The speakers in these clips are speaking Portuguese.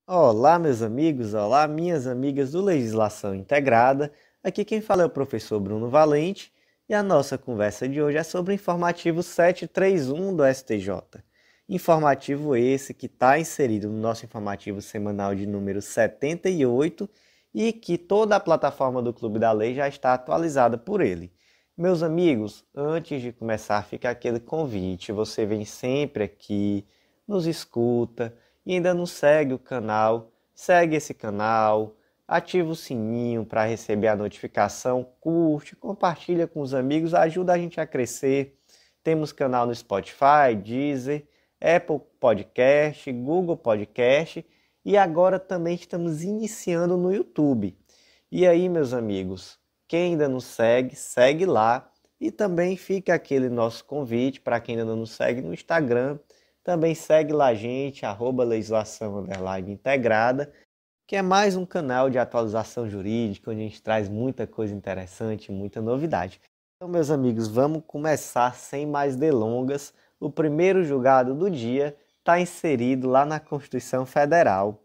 Olá, meus amigos, olá, minhas amigas do Legislação Integrada. Aqui quem fala é o professor Bruno Valente e a nossa conversa de hoje é sobre o informativo 731 do STJ. Informativo esse que está inserido no nosso informativo semanal de número 78 e que toda a plataforma do Clube da Lei já está atualizada por ele. Meus amigos, antes de começar, fica aquele convite. Você vem sempre aqui, nos escuta e ainda não segue o canal, segue esse canal, ativa o sininho para receber a notificação, curte, compartilha com os amigos, ajuda a gente a crescer. Temos canal no Spotify, Deezer, Apple Podcast, Google Podcast e agora também estamos iniciando no YouTube. E aí, meus amigos, quem ainda não segue, segue lá. E também fica aquele nosso convite para quem ainda não nos segue no Instagram. Também segue lá a gente, @legislação_integrada, que é mais um canal de atualização jurídica, onde a gente traz muita coisa interessante, muita novidade. Então, meus amigos, vamos começar sem mais delongas. O primeiro julgado do dia está inserido lá na Constituição Federal.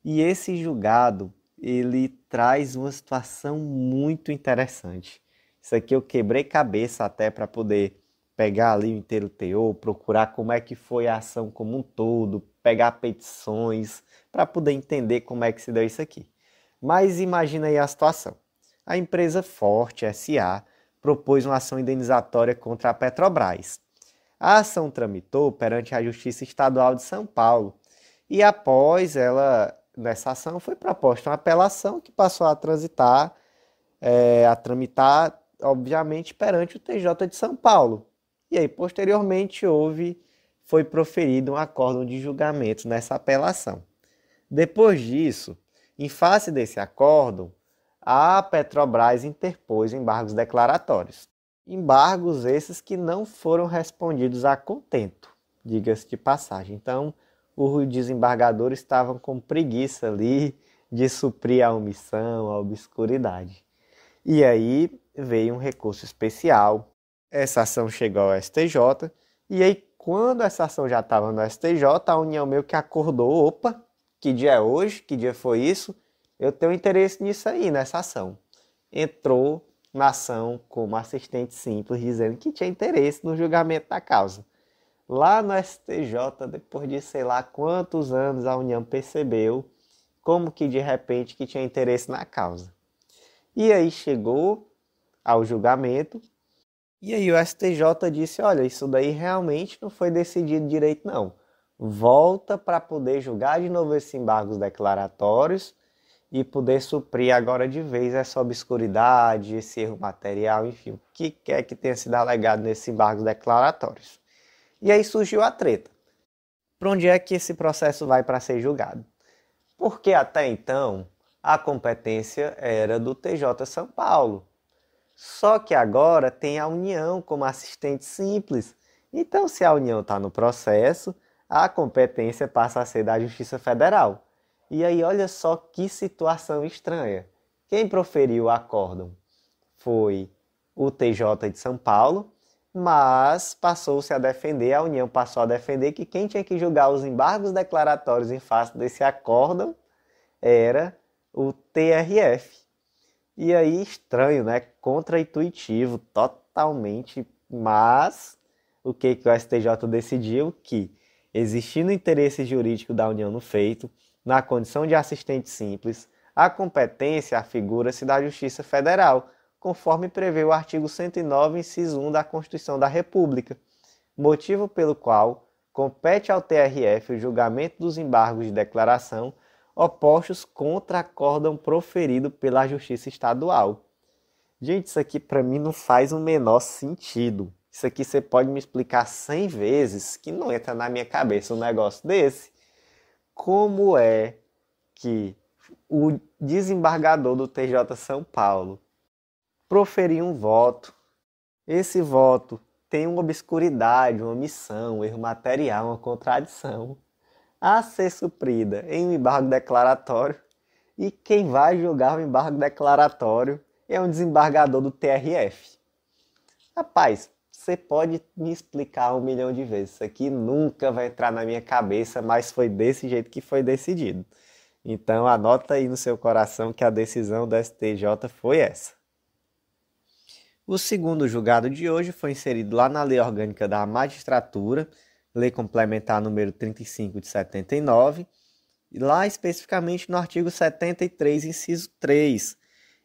E esse julgado, ele traz uma situação muito interessante. Isso aqui eu quebrei cabeça até para poder pegar ali o inteiro teor, procurar como é que foi a ação como um todo, pegar petições, para poder entender como é que se deu isso aqui. Mas imagina aí a situação. A empresa Forte SA propôs uma ação indenizatória contra a Petrobras. A ação tramitou perante a Justiça Estadual de São Paulo e após nessa ação foi proposta uma apelação que passou a tramitar, obviamente, perante o TJ de São Paulo. E aí, posteriormente, foi proferido um acórdão de julgamento nessa apelação. Depois disso, em face desse acórdão, a Petrobras interpôs embargos declaratórios. Embargos esses que não foram respondidos a contento, diga-se de passagem. Então, os desembargadores estavam com preguiça ali de suprir a omissão, a obscuridade. E aí veio um recurso especial. Essa ação chegou ao STJ. E aí, quando essa ação já estava no STJ, a União meio que acordou: opa, que dia é hoje? Que dia foi isso? Eu tenho interesse nisso aí, nessa ação. Entrou na ação como assistente simples, dizendo que tinha interesse no julgamento da causa. Lá no STJ, depois de sei lá quantos anos, a União percebeu como que de repente que tinha interesse na causa. E aí chegou ao julgamento, e aí o STJ disse: olha, isso daí realmente não foi decidido direito não. Volta para poder julgar de novo esses embargos declaratórios e poder suprir agora de vez essa obscuridade, esse erro material, enfim, o que quer que tenha sido alegado nesses embargos declaratórios. E aí surgiu a treta. Para onde é que esse processo vai para ser julgado? Porque até então a competência era do TJ São Paulo. Só que agora tem a União como assistente simples. Então, se a União está no processo, a competência passa a ser da Justiça Federal. E aí, olha só que situação estranha. Quem proferiu o acórdão foi o TJ de São Paulo, mas passou-se a defender, a União passou a defender que quem tinha que julgar os embargos declaratórios em face desse acórdão era o TRF. E aí, estranho, né? Contra-intuitivo, totalmente. Mas o que o STJ decidiu? Que, existindo interesse jurídico da União no feito, na condição de assistente simples, a competência afigura-se da Justiça Federal, conforme prevê o artigo 109, inciso 1 da Constituição da República, motivo pelo qual compete ao TRF o julgamento dos embargos de declaração opostos contra acórdão proferido pela Justiça Estadual. Gente, isso aqui para mim não faz o menor sentido. Isso aqui você pode me explicar 100 vezes que não entra na minha cabeça um negócio desse. Como é que o desembargador do TJ São Paulo proferiu um voto, esse voto tem uma obscuridade, uma omissão, um erro material, uma contradição a ser suprida em um embargo declaratório, e quem vai julgar o embargo declaratório é um desembargador do TRF. Rapaz, você pode me explicar 1 milhão de vezes, isso aqui nunca vai entrar na minha cabeça, mas foi desse jeito que foi decidido. Então anota aí no seu coração que a decisão do STJ foi essa. O segundo julgado de hoje foi inserido lá na Lei Orgânica da Magistratura, Lei Complementar número 35 de 79, e lá especificamente no artigo 73, inciso 3.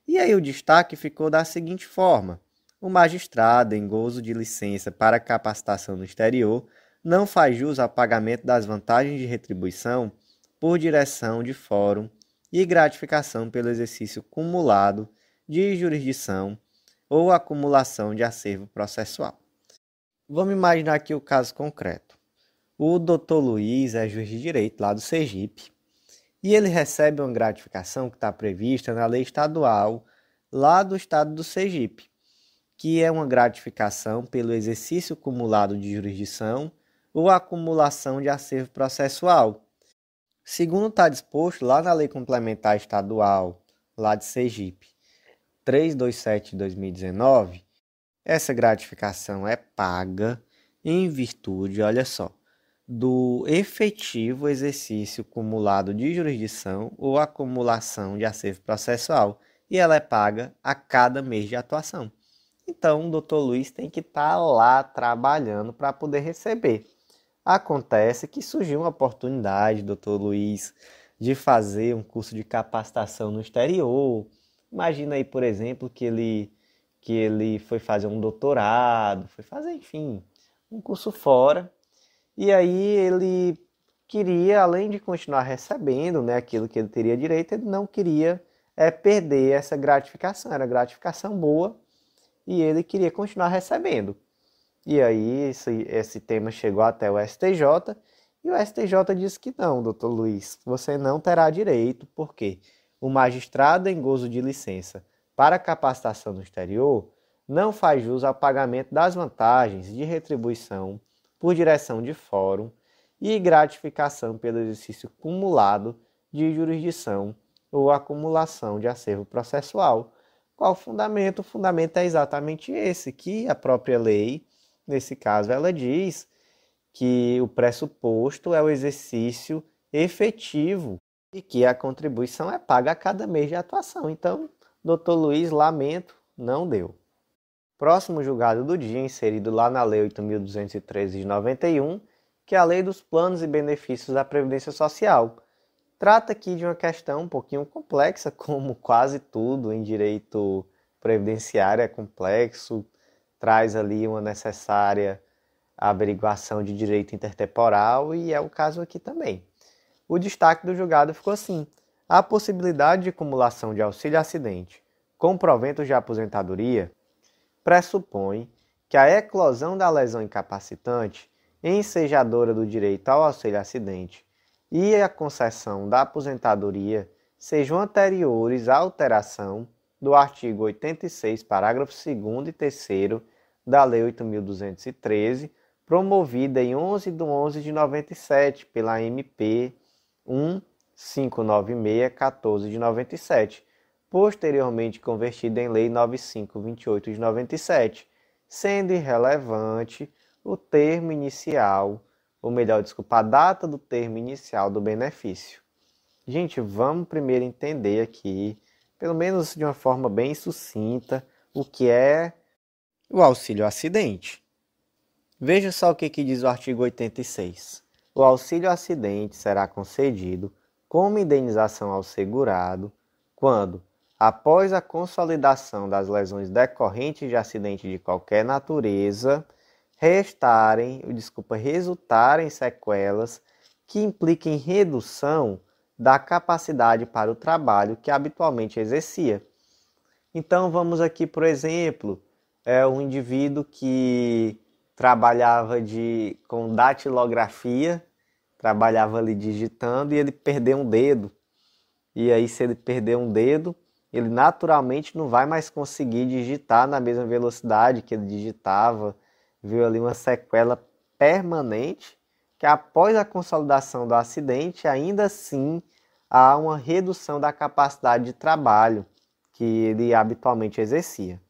E aí o destaque ficou da seguinte forma: o magistrado, em gozo de licença para capacitação no exterior, não faz jus ao pagamento das vantagens de retribuição por direção de fórum e gratificação pelo exercício cumulado de jurisdição ou acumulação de acervo processual. Vamos imaginar aqui o caso concreto. O doutor Luiz é juiz de direito lá do Sergipe e ele recebe uma gratificação que está prevista na lei estadual lá do estado do Sergipe, que é uma gratificação pelo exercício cumulado de jurisdição ou acumulação de acervo processual. Segundo está disposto lá na Lei Complementar Estadual, lá de Sergipe, 327 de 2019, essa gratificação é paga em virtude, olha só, do efetivo exercício cumulado de jurisdição ou acumulação de acervo processual, e ela é paga a cada mês de atuação. Então, o doutor Luiz tem que estar lá trabalhando para poder receber. Acontece que surgiu uma oportunidade, doutor Luiz, de fazer um curso de capacitação no exterior. Imagina aí, por exemplo, que ele foi fazer um doutorado, foi fazer, enfim, um curso fora. E aí ele queria, além de continuar recebendo, né, aquilo que ele teria direito, ele não queria perder essa gratificação. Era gratificação boa e ele queria continuar recebendo. E aí esse tema chegou até o STJ e o STJ disse que não, doutor Luiz, você não terá direito, porque o magistrado em gozo de licença para capacitação no exterior não faz jus ao pagamento das vantagens de retribuição por direção de fórum e gratificação pelo exercício cumulado de jurisdição ou acumulação de acervo processual. Qual o fundamento? O fundamento é exatamente esse, que a própria lei, nesse caso, ela diz que o pressuposto é o exercício efetivo e que a contribuição é paga a cada mês de atuação. Então, doutor Luiz, lamento, não deu. Próximo julgado do dia, inserido lá na Lei 8.213 de 91, que é a Lei dos Planos e Benefícios da Previdência Social. Trata aqui de uma questão um pouquinho complexa, como quase tudo em direito previdenciário é complexo, traz ali uma necessária averiguação de direito intertemporal e é o caso aqui também. O destaque do julgado ficou assim: a possibilidade de acumulação de auxílio-acidente com proventos de aposentadoria pressupõe que a eclosão da lesão incapacitante, ensejadora do direito ao auxílio-acidente, e a concessão da aposentadoria sejam anteriores à alteração do artigo 86, parágrafo 2º e 3º da Lei 8.213, promovida em 11 de 11 de 97 pela MP 1596-14 de 97, posteriormente convertida em Lei 9528 de 97, sendo irrelevante o termo inicial, ou melhor, desculpa, a data do termo inicial do benefício. Gente, vamos primeiro entender aqui, pelo menos de uma forma bem sucinta, o que é o auxílio-acidente. Veja só o que diz o artigo 86. O auxílio-acidente será concedido como indenização ao segurado quando, após a consolidação das lesões decorrentes de acidente de qualquer natureza, resultarem sequelas que impliquem redução da capacidade para o trabalho que habitualmente exercia. Então vamos aqui, por exemplo, um indivíduo que trabalhava com datilografia, trabalhava ali digitando e ele perdeu um dedo. E aí, se ele perder um dedo, ele naturalmente não vai mais conseguir digitar na mesma velocidade que ele digitava. Viu ali uma sequela permanente, que após a consolidação do acidente, ainda assim há uma redução da capacidade de trabalho que ele habitualmente exercia.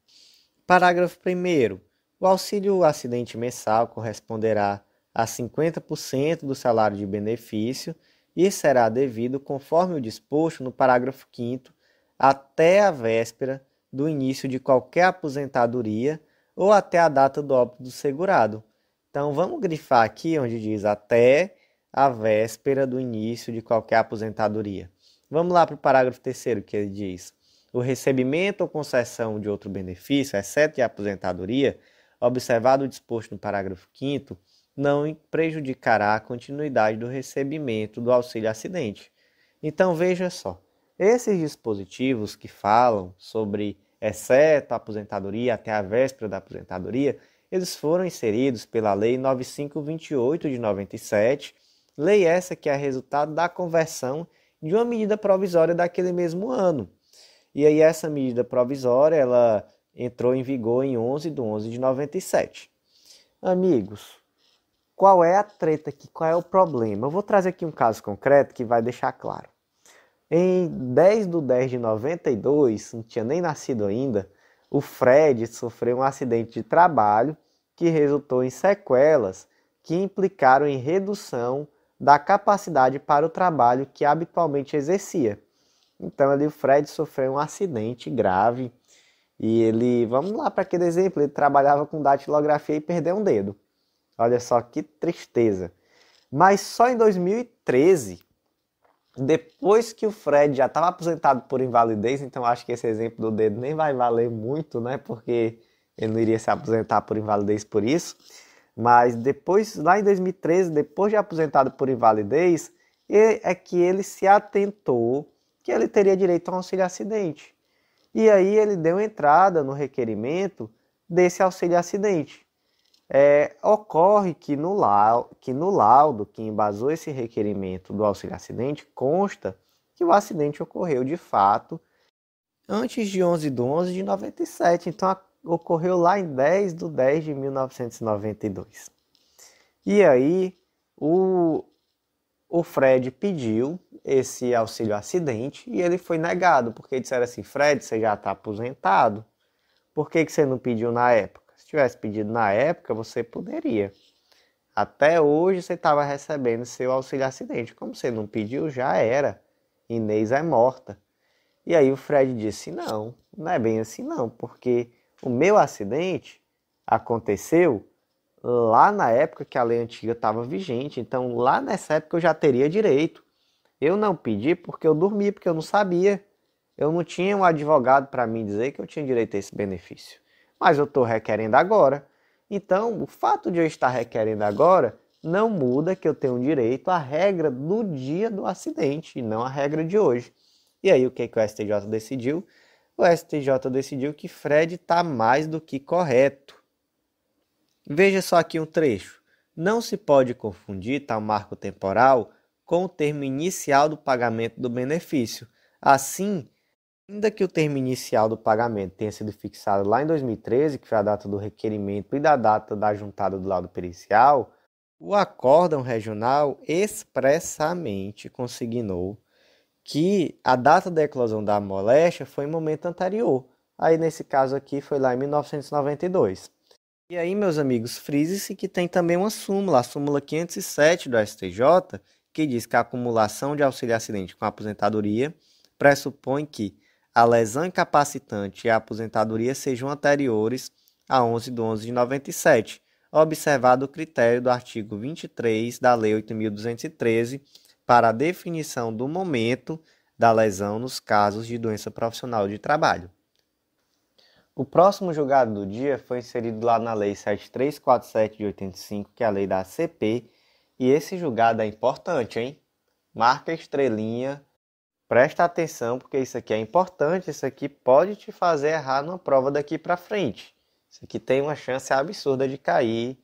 Parágrafo 1º. O auxílio acidente mensal corresponderá a 50% do salário de benefício e será devido, conforme o disposto no parágrafo 5º, até a véspera do início de qualquer aposentadoria ou até a data do óbito do segurado. Então, vamos grifar aqui onde diz até a véspera do início de qualquer aposentadoria. Vamos lá para o parágrafo 3º, que ele diz: o recebimento ou concessão de outro benefício, exceto de aposentadoria, observado o disposto no parágrafo 5º, não prejudicará a continuidade do recebimento do auxílio-acidente. Então, veja só, esses dispositivos que falam sobre exceto a aposentadoria até a véspera da aposentadoria, eles foram inseridos pela Lei 9528 de 97, lei essa que é resultado da conversão de uma medida provisória daquele mesmo ano. E aí essa medida provisória, ela entrou em vigor em 11 de 11 de 97. Amigos, qual é a treta aqui? Qual é o problema? Eu vou trazer aqui um caso concreto que vai deixar claro. Em 10 de 10 de 92, não tinha nem nascido ainda, o Fred sofreu um acidente de trabalho que resultou em sequelas que implicaram em redução da capacidade para o trabalho que habitualmente exercia. Então ali o Fred sofreu um acidente grave e ele, vamos lá para aquele exemplo, ele trabalhava com datilografia e perdeu um dedo. Olha só que tristeza. Mas só em 2013, depois que o Fred já estava aposentado por invalidez, então acho que esse exemplo do dedo nem vai valer muito, né? Porque ele não iria se aposentar por invalidez por isso. Mas depois, lá em 2013, depois de aposentado por invalidez, é que ele se atentou que ele teria direito a um auxílio-acidente. E aí ele deu entrada no requerimento desse auxílio-acidente. Ocorre que no laudo que embasou esse requerimento do auxílio-acidente consta que o acidente ocorreu de fato antes de 11 de 11 de 97, então ocorreu lá em 10 de 10 de 1992. E aí o Fred pediu esse auxílio-acidente e ele foi negado, porque disseram assim: Fred, você já está aposentado, por que você não pediu na época? Se tivesse pedido na época, você poderia. Até hoje você estava recebendo seu auxílio-acidente. Como você não pediu, já era. Inês é morta. E aí o Fred disse: não, não é bem assim não, porque o meu acidente aconteceu lá na época que a lei antiga estava vigente. Então lá nessa época eu já teria direito. Eu não pedi porque eu dormi, porque eu não sabia. Eu não tinha um advogado para mim dizer que eu tinha direito a esse benefício. Mas eu estou requerendo agora. Então, o fato de eu estar requerendo agora não muda que eu tenho direito à regra do dia do acidente e não à regra de hoje. E aí, o que o STJ decidiu? O STJ decidiu que Fred está mais do que correto. Veja só aqui um trecho. Não se pode confundir tal marco temporal com o termo inicial do pagamento do benefício. Assim, ainda que o termo inicial do pagamento tenha sido fixado lá em 2013, que foi a data do requerimento e da data da juntada do laudo pericial, o acórdão regional expressamente consignou que a data da eclosão da moléstia foi em momento anterior. Aí, nesse caso aqui, foi lá em 1992. E aí, meus amigos, frise-se que tem também uma súmula, a súmula 507 do STJ, que diz que a acumulação de auxílio-acidente com aposentadoria pressupõe que a lesão incapacitante e a aposentadoria sejam anteriores a 11 de 11 de 97, observado o critério do artigo 23 da Lei 8.213 para a definição do momento da lesão nos casos de doença profissional de trabalho. O próximo julgado do dia foi inserido lá na Lei 7347 de 85, que é a lei da ACP, e esse julgado é importante, hein? Marca a estrelinha. Presta atenção, porque isso aqui é importante, isso aqui pode te fazer errar numa prova daqui para frente. Isso aqui tem uma chance absurda de cair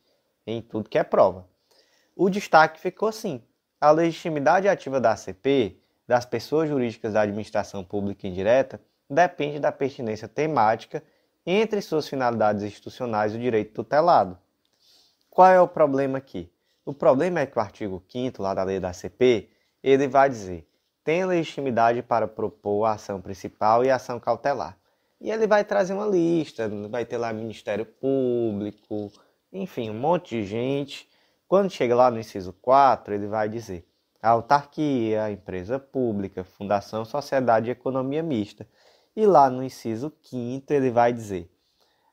em tudo que é prova. O destaque ficou assim: a legitimidade ativa da ACP, das pessoas jurídicas da administração pública indireta, depende da pertinência temática entre suas finalidades institucionais e o direito tutelado. Qual é o problema aqui? O problema é que o artigo 5º lá da lei da ACP, ele vai dizer: tem legitimidade para propor a ação principal e a ação cautelar. E ele vai trazer uma lista, vai ter lá Ministério Público, enfim, um monte de gente. Quando chega lá no inciso 4, ele vai dizer: a autarquia, a empresa pública, fundação, sociedade e economia mista. E lá no inciso 5º ele vai dizer: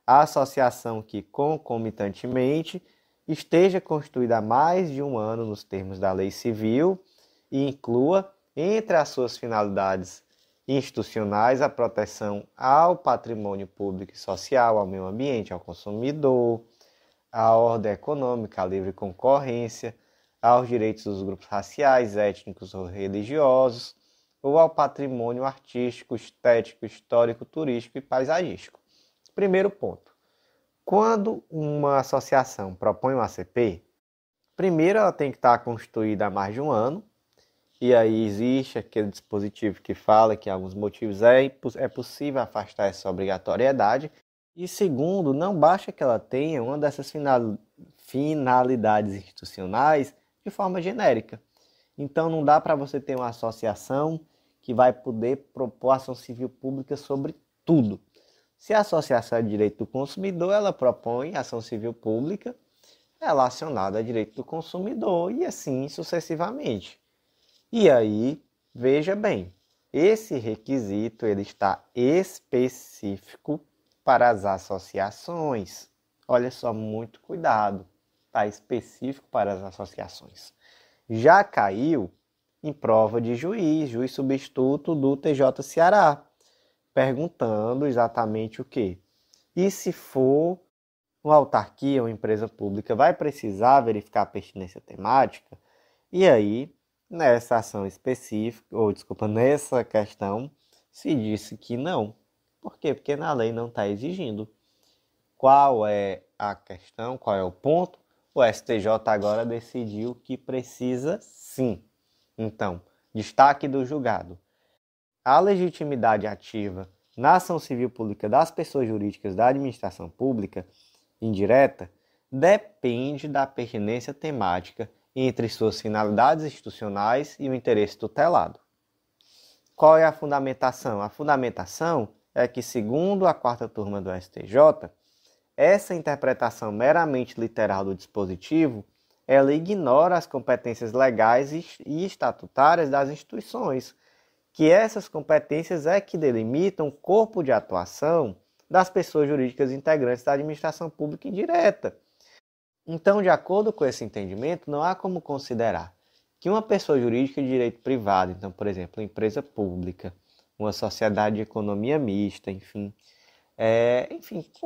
a associação que concomitantemente esteja constituída há mais de um ano nos termos da lei civil e inclua entre as suas finalidades institucionais a proteção ao patrimônio público e social, ao meio ambiente, ao consumidor, à ordem econômica, à livre concorrência, aos direitos dos grupos raciais, étnicos ou religiosos, ou ao patrimônio artístico, estético, histórico, turístico e paisagístico. Primeiro ponto. Quando uma associação propõe uma ACP, primeiro ela tem que estar constituída há mais de um ano, e aí existe aquele dispositivo que fala que, em alguns motivos, é possível afastar essa obrigatoriedade. E segundo, não basta que ela tenha uma dessas finalidades institucionais de forma genérica. Então não dá para você ter uma associação que vai poder propor ação civil pública sobre tudo. Se a associação é de direito do consumidor, ela propõe ação civil pública relacionada a direito do consumidor e assim sucessivamente. E aí, veja bem, esse requisito ele está específico para as associações. Olha só, muito cuidado, está específico para as associações. Já caiu em prova de juiz substituto do TJ Ceará, perguntando exatamente o quê? E se for uma autarquia ou empresa pública, vai precisar verificar a pertinência temática? E aí, nessa ação específica, nessa questão, se disse que não. Por quê? Porque na lei não está exigindo. Qual é a questão? Qual é o ponto? O STJ agora decidiu que precisa sim. Então, destaque do julgado. A legitimidade ativa na ação civil pública das pessoas jurídicas da administração pública indireta depende da pertinência temática entre suas finalidades institucionais e o interesse tutelado. Qual é a fundamentação? A fundamentação é que, segundo a 4ª turma do STJ, essa interpretação meramente literal do dispositivo, ela ignora as competências legais e estatutárias das instituições, que essas competências é que delimitam o corpo de atuação das pessoas jurídicas integrantes da administração pública indireta. Então, de acordo com esse entendimento, não há como considerar que uma pessoa jurídica de direito privado, então, por exemplo, uma empresa pública, uma sociedade de economia mista, enfim,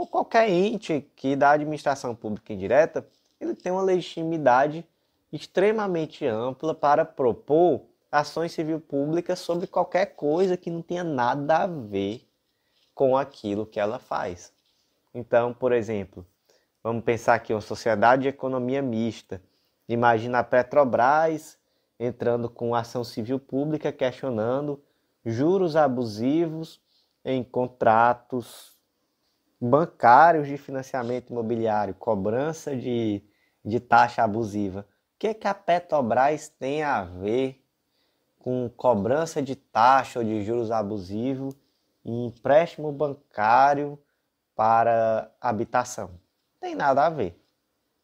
qualquer ente que da administração pública indireta, ele tem uma legitimidade extremamente ampla para propor ações civil públicas sobre qualquer coisa que não tenha nada a ver com aquilo que ela faz. Então, por exemplo, vamos pensar aqui uma sociedade de economia mista. Imagina a Petrobras entrando com ação civil pública questionando juros abusivos em contratos bancários de financiamento imobiliário, cobrança de taxa abusiva. O que a Petrobras tem a ver com cobrança de taxa ou de juros abusivos e empréstimo bancário para habitação? Não tem nada a ver.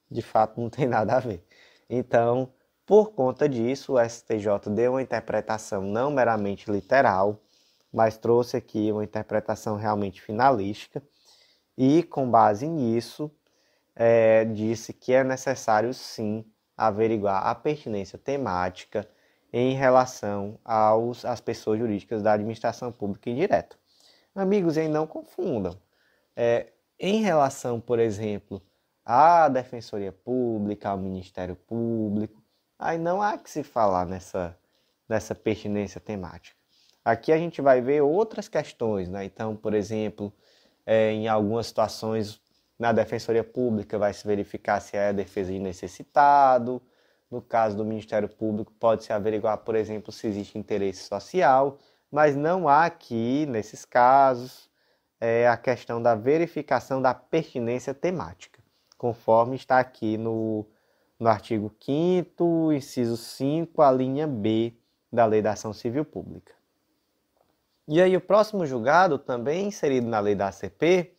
De fato, não tem nada a ver. Então, por conta disso, o STJ deu uma interpretação não meramente literal, mas trouxe aqui uma interpretação realmente finalística e, com base nisso, disse que é necessário, sim, averiguar a pertinência temática em relação às pessoas jurídicas da administração pública indireta. Amigos, e não confundam. Em relação, por exemplo, à Defensoria Pública, ao Ministério Público, aí não há que se falar nessa pertinência temática. Aqui a gente vai ver outras questões, né? Então, por exemplo, em algumas situações na Defensoria Pública vai se verificar se é a defesa de necessitado. No caso do Ministério Público, pode-se averiguar, por exemplo, se existe interesse social, mas não há aqui, nesses casos, a questão da verificação da pertinência temática, conforme está aqui no artigo 5º, inciso 5, a linha B da Lei da Ação Civil Pública. E aí o próximo julgado, também inserido na Lei da ACP,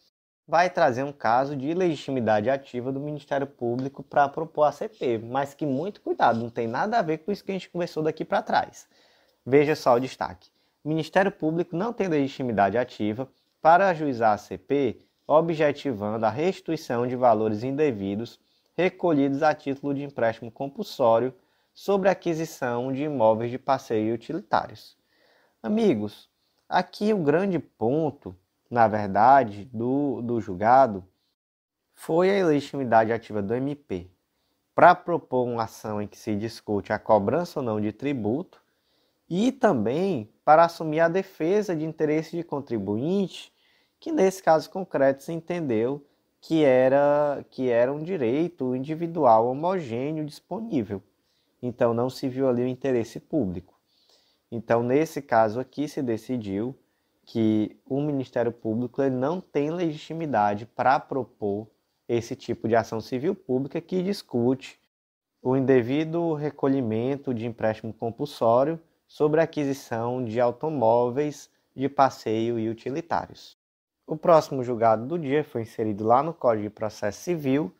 vai trazer um caso de legitimidade ativa do Ministério Público para propor a CP, mas que muito cuidado, não tem nada a ver com isso que a gente conversou daqui para trás. Veja só o destaque. O Ministério Público não tem legitimidade ativa para ajuizar a CP, objetivando a restituição de valores indevidos recolhidos a título de empréstimo compulsório sobre a aquisição de imóveis de passeio utilitários. Amigos, aqui o grande ponto, na verdade, do julgado foi a ilegitimidade ativa do MP para propor uma ação em que se discute a cobrança ou não de tributo e também para assumir a defesa de interesse de contribuinte, que nesse caso concreto se entendeu que era um direito individual homogêneo disponível. Então não se viu ali o interesse público. Então nesse caso aqui se decidiu que o Ministério Público ele não tem legitimidade para propor esse tipo de ação civil pública que discute o indevido recolhimento de empréstimo compulsório sobre a aquisição de automóveis de passeio e utilitários. O próximo julgado do dia foi inserido lá no Código de Processo Civil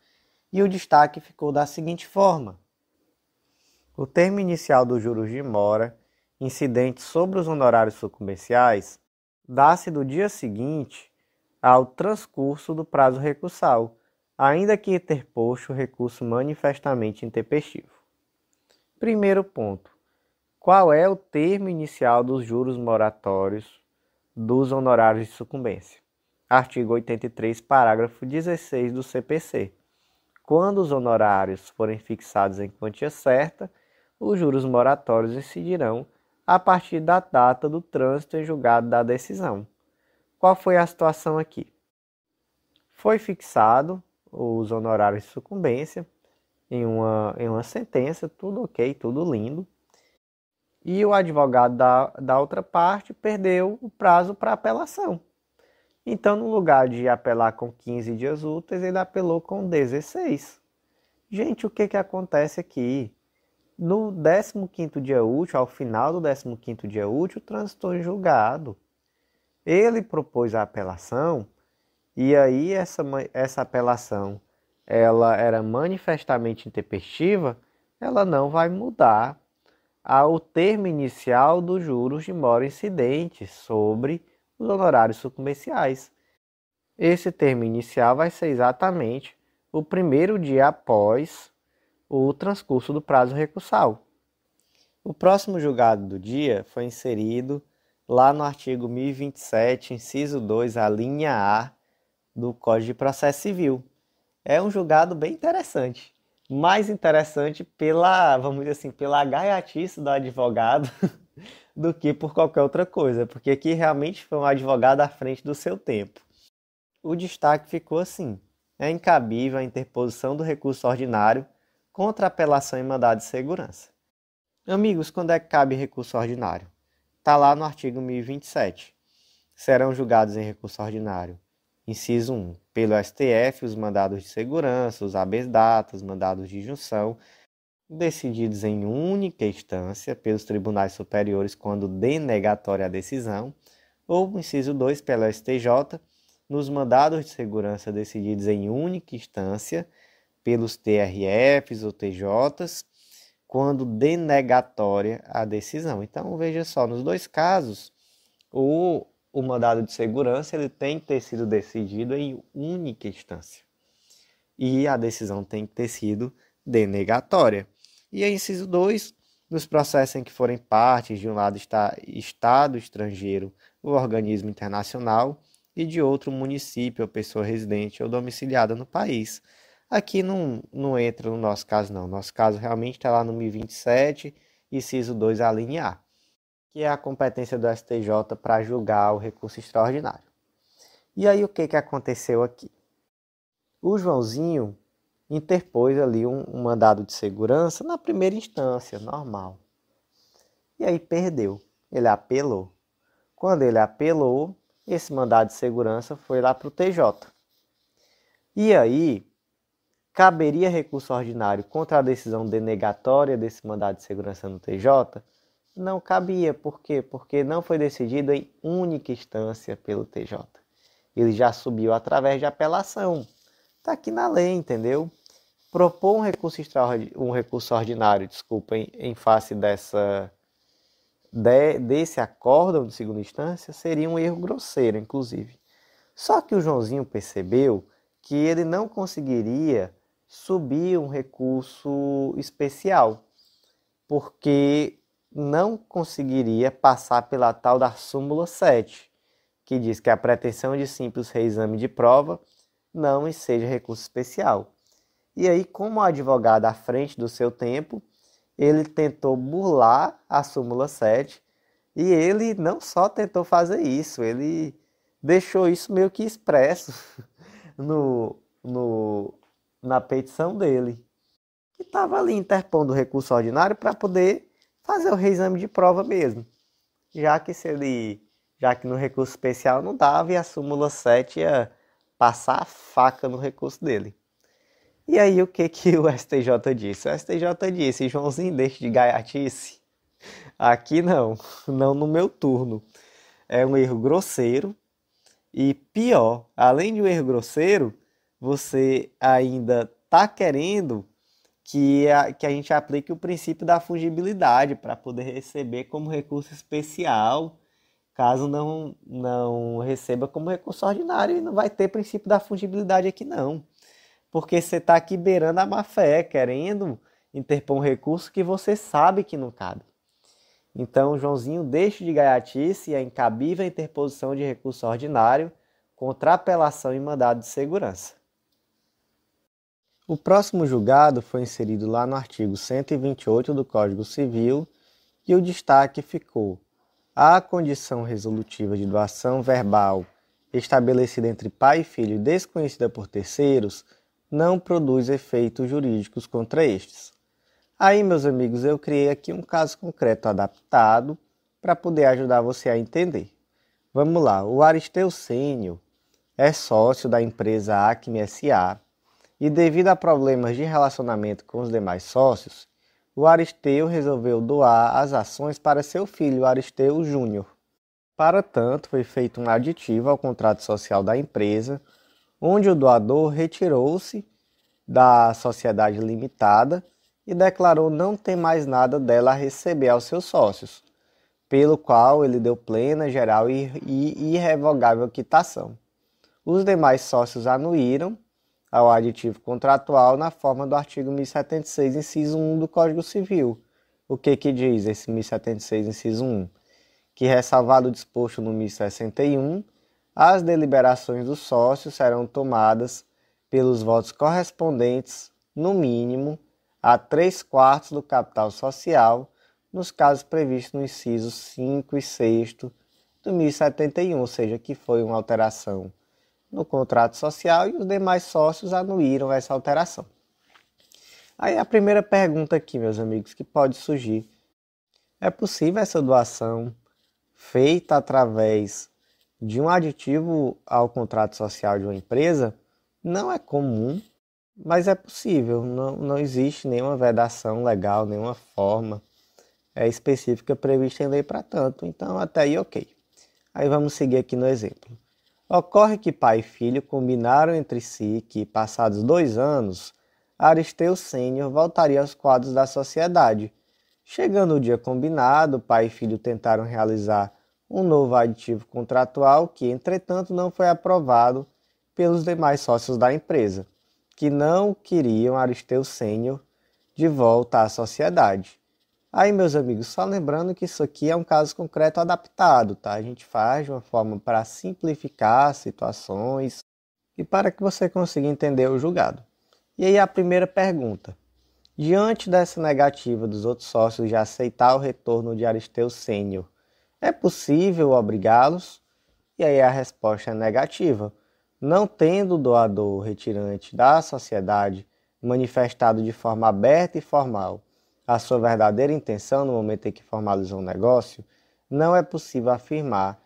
e o destaque ficou da seguinte forma: o termo inicial dos juros de mora incidentes sobre os honorários sucumbenciais dá-se do dia seguinte ao transcurso do prazo recursal, ainda que interposto o recurso manifestamente intempestivo. Primeiro ponto. Qual é o termo inicial dos juros moratórios dos honorários de sucumbência? Artigo 83, parágrafo 16 do CPC. Quando os honorários forem fixados em quantia certa, os juros moratórios incidirão a partir da data do trânsito em julgado da decisão. Qual foi a situação aqui? Foi fixado os honorários de sucumbência em uma sentença, tudo ok, tudo lindo. E o advogado da outra parte perdeu o prazo para apelação. Então, no lugar de apelar com 15 dias úteis, ele apelou com 16. Gente, o que acontece aqui? No 15º dia útil, ao final do 15º dia útil, transitou em julgado. Ele propôs a apelação e aí essa apelação ela era manifestamente intempestiva, ela não vai mudar ao termo inicial dos juros de mora incidentes sobre os honorários sucumbenciais. Esse termo inicial vai ser exatamente o primeiro dia após o transcurso do prazo recursal. O próximo julgado do dia foi inserido lá no artigo 1027, inciso 2, a linha A do Código de Processo Civil. É um julgado bem interessante, mais interessante pela, vamos dizer assim, pela gaiatice do advogado do que por qualquer outra coisa, porque aqui realmente foi um advogado à frente do seu tempo. O destaque ficou assim: é incabível a interposição do recurso ordinário contra apelação em mandado de segurança. Amigos, quando é que cabe recurso ordinário? Está lá no artigo 1027. Serão julgados em recurso ordinário: inciso 1, pelo STF, os mandados de segurança, os habeas data, os mandados de junção, decididos em única instância pelos tribunais superiores quando denegatória a decisão, ou inciso 2, pelo STJ, nos mandados de segurança decididos em única instância pelos TRFs ou TJs, quando denegatória a decisão. Então, veja só, nos dois casos, o mandado de segurança ele tem que ter sido decidido em única instância. E a decisão tem que ter sido denegatória. E aí, inciso 2, nos processos em que forem partes, de um lado está Estado estrangeiro ou organismo internacional, e de outro município ou pessoa residente ou domiciliada no país. Aqui não entra no nosso caso, não. Nosso caso realmente está lá no 1027, inciso 2, a linha A, que é a competência do STJ para julgar o recurso extraordinário. E aí o que aconteceu aqui? O Joãozinho interpôs ali um mandado de segurança na primeira instância, normal. E aí perdeu. Ele apelou. Quando ele apelou, esse mandado de segurança foi lá para o TJ. E aí caberia recurso ordinário contra a decisão denegatória desse mandado de segurança no TJ? Não cabia. Por quê? Porque não foi decidido em única instância pelo TJ. Ele já subiu através de apelação. Está aqui na lei, entendeu? Propor um recurso ordinário, desculpa, em face desse acórdão de segunda instância seria um erro grosseiro, inclusive. Só que o Joãozinho percebeu que ele não conseguiria subir um recurso especial, porque não conseguiria passar pela tal da súmula 7, que diz que a pretensão de simples reexame de prova não enseja recurso especial. E aí, como advogado à frente do seu tempo, ele tentou burlar a súmula 7 e ele não só tentou fazer isso, ele deixou isso meio que expresso no, no, na petição dele, que estava ali interpondo o recurso ordinário para poder fazer o reexame de prova mesmo, já que no recurso especial não dava e a súmula 7 ia passar a faca no recurso dele. E aí o que o STJ disse? O STJ disse: Joãozinho, deixe de gaiatice. Aqui não, não no meu turno. É um erro grosseiro e pior, além de um erro grosseiro, você ainda está querendo que a gente aplique o princípio da fungibilidade para poder receber como recurso especial, caso não receba como recurso ordinário, e não vai ter princípio da fungibilidade aqui não. Porque você está aqui beirando a má-fé, querendo interpor um recurso que você sabe que não cabe. Então, Joãozinho, deixe de gaiatice e a incabível interposição de recurso ordinário contra apelação e mandado de segurança. O próximo julgado foi inserido lá no artigo 128 do Código Civil e o destaque ficou: a condição resolutiva de doação verbal estabelecida entre pai e filho e desconhecida por terceiros não produz efeitos jurídicos contra estes. Aí, meus amigos, eu criei aqui um caso concreto adaptado para poder ajudar você a entender. Vamos lá, o Aristeu Sênior é sócio da empresa Acme S.A. e devido a problemas de relacionamento com os demais sócios, o Aristeu resolveu doar as ações para seu filho, Aristeu Júnior. Para tanto, foi feito um aditivo ao contrato social da empresa, onde o doador retirou-se da sociedade limitada e declarou não ter mais nada dela a receber aos seus sócios, pelo qual ele deu plena, geral e irrevogável quitação. Os demais sócios anuíram ao aditivo contratual na forma do artigo 1076, inciso 1 do Código Civil. O que diz esse 1076, inciso 1? Que, ressalvado o disposto no 1061, as deliberações dos sócios serão tomadas pelos votos correspondentes, no mínimo, a 3/4 do capital social, nos casos previstos no inciso 5 e 6 do 1071, ou seja, que foi uma alteração no contrato social e os demais sócios anuíram essa alteração. Aí a primeira pergunta aqui, meus amigos, que pode surgir: é possível essa doação feita através de um aditivo ao contrato social de uma empresa? Não é comum, mas é possível. Não existe nenhuma vedação legal, nenhuma forma específica prevista em lei para tanto. Então, até aí, ok. Aí vamos seguir aqui no exemplo. Ocorre que pai e filho combinaram entre si que, passados 2 anos, Aristeu Sênior voltaria aos quadros da sociedade. Chegando o dia combinado, pai e filho tentaram realizar um novo aditivo contratual que, entretanto, não foi aprovado pelos demais sócios da empresa, que não queriam Aristeu Sênior de volta à sociedade. Aí, meus amigos, só lembrando que isso aqui é um caso concreto adaptado, tá? A gente faz de uma forma para simplificar situações e para que você consiga entender o julgado. E aí a primeira pergunta: diante dessa negativa dos outros sócios de aceitar o retorno de Aristeu Sênior, é possível obrigá-los? E aí a resposta é negativa. Não tendo o doador retirante da sociedade manifestado de forma aberta e formal a sua verdadeira intenção no momento em que formalizou o negócio, não é possível afirmar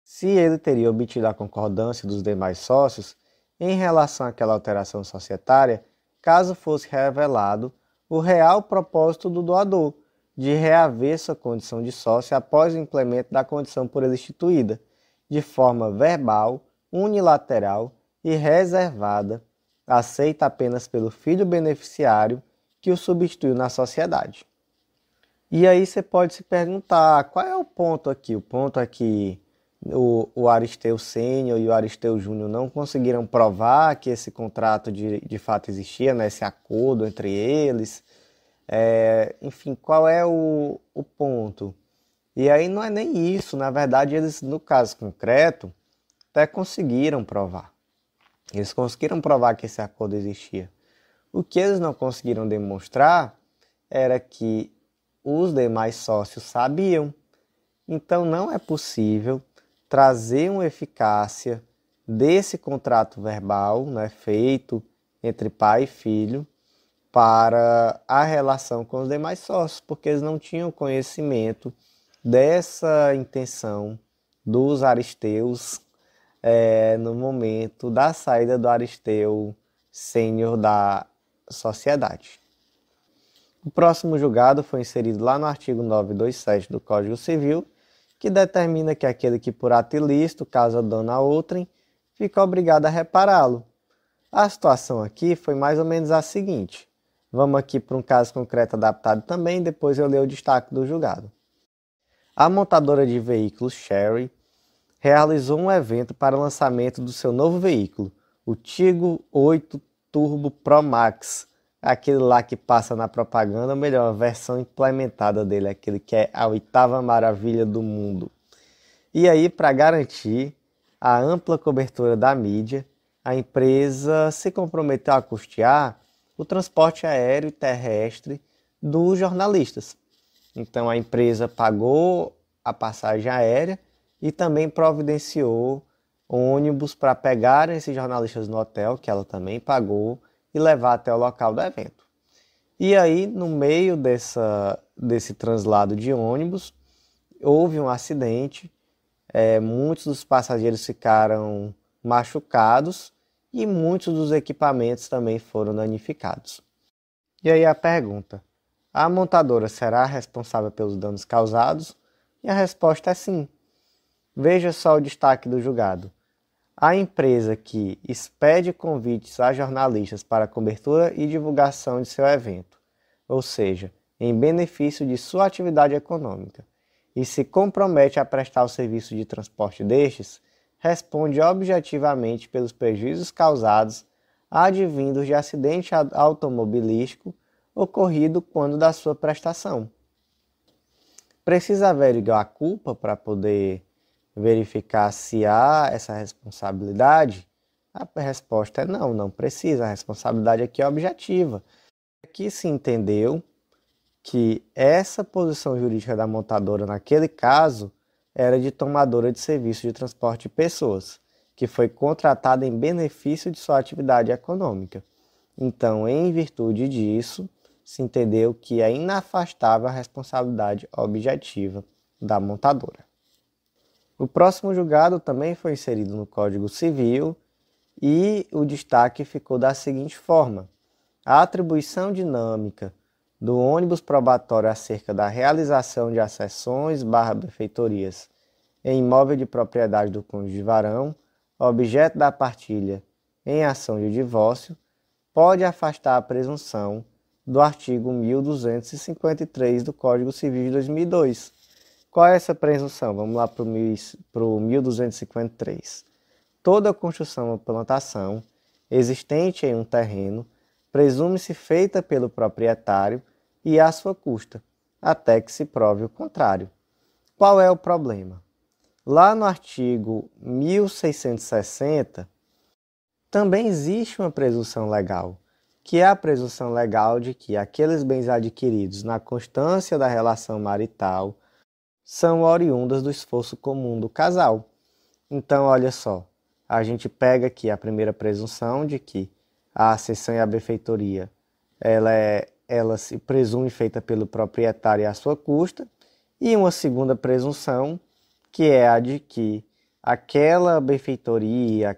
se ele teria obtido a concordância dos demais sócios em relação àquela alteração societária, caso fosse revelado o real propósito do doador de reaver sua condição de sócio após o implemento da condição por ele instituída, de forma verbal unilateral e reservada, aceita apenas pelo filho beneficiário que o substituiu na sociedade. E aí você pode se perguntar, qual é o ponto aqui? O ponto é que o Aristeu Sênior e o Aristeu Júnior não conseguiram provar que esse contrato de fato existia, né? Esse acordo entre eles. Enfim, qual é o ponto? E aí não é nem isso, na verdade eles, no caso concreto, até conseguiram provar. Eles conseguiram provar que esse acordo existia. O que eles não conseguiram demonstrar era que os demais sócios sabiam. Então não é possível trazer uma eficácia desse contrato verbal, né, feito entre pai e filho para a relação com os demais sócios, porque eles não tinham conhecimento dessa intenção dos aristeus no momento da saída do Aristeu Sênior da sociedade. O próximo julgado foi inserido lá no artigo 927 do Código Civil, que determina que aquele que por ato ilícito causa dano a outrem fica obrigado a repará-lo. A situação aqui foi mais ou menos a seguinte. Vamos aqui para um caso concreto adaptado também, depois eu leio o destaque do julgado. A montadora de veículos Chery realizou um evento para o lançamento do seu novo veículo, o Tiggo 8 Turbo Pro Max, aquele lá que passa na propaganda, ou melhor, a versão implementada dele, aquele que é a oitava maravilha do mundo. E aí, para garantir a ampla cobertura da mídia, a empresa se comprometeu a custear o transporte aéreo e terrestre dos jornalistas. Então a empresa pagou a passagem aérea e também providenciou ônibus para pegar esses jornalistas no hotel, que ela também pagou, e levar até o local do evento. E aí, no meio desse translado de ônibus, houve um acidente, muitos dos passageiros ficaram machucados e muitos dos equipamentos também foram danificados. E aí a pergunta, a montadora será responsável pelos danos causados? E a resposta é sim. Veja só o destaque do julgado. A empresa que expede convites a jornalistas para cobertura e divulgação de seu evento, ou seja, em benefício de sua atividade econômica, e se compromete a prestar o serviço de transporte destes, responde objetivamente pelos prejuízos causados advindos de acidente automobilístico ocorrido quando da sua prestação. Precisa averiguar a culpa para poder verificar se há essa responsabilidade? A resposta é não, não precisa. A responsabilidade aqui é objetiva. Aqui se entendeu que essa posição jurídica da montadora naquele caso era de tomadora de serviço de transporte de pessoas, que foi contratada em benefício de sua atividade econômica. Então, em virtude disso, se entendeu que é inafastável a responsabilidade objetiva da montadora. O próximo julgado também foi inserido no Código Civil e o destaque ficou da seguinte forma. A atribuição dinâmica do ônibus probatório acerca da realização de acessões/benfeitorias em imóvel de propriedade do cônjuge varão, objeto da partilha em ação de divórcio, pode afastar a presunção do artigo 1253 do Código Civil de 2002. Qual é essa presunção? Vamos lá para o 1253. Toda construção ou plantação existente em um terreno presume-se feita pelo proprietário e à sua custa, até que se prove o contrário. Qual é o problema? Lá no artigo 1660, também existe uma presunção legal, que é a presunção legal de que aqueles bens adquiridos na constância da relação marital são oriundas do esforço comum do casal. Então, olha só, a gente pega aqui a primeira presunção de que a cessão e a benfeitoria ela se presume feita pelo proprietário à sua custa, e uma segunda presunção, que é a de que aquela benfeitoria,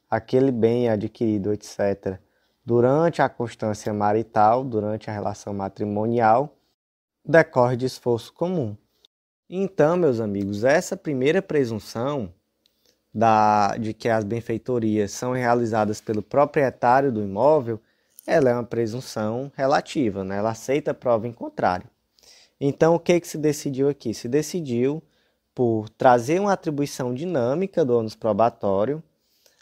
aquele bem adquirido, etc., durante a constância marital, durante a relação matrimonial, decorre de esforço comum. Então, meus amigos, essa primeira presunção de que as benfeitorias são realizadas pelo proprietário do imóvel, ela é uma presunção relativa, né? Ela aceita a prova em contrário. Então, o que se decidiu aqui? Se decidiu por trazer uma atribuição dinâmica do ônus probatório,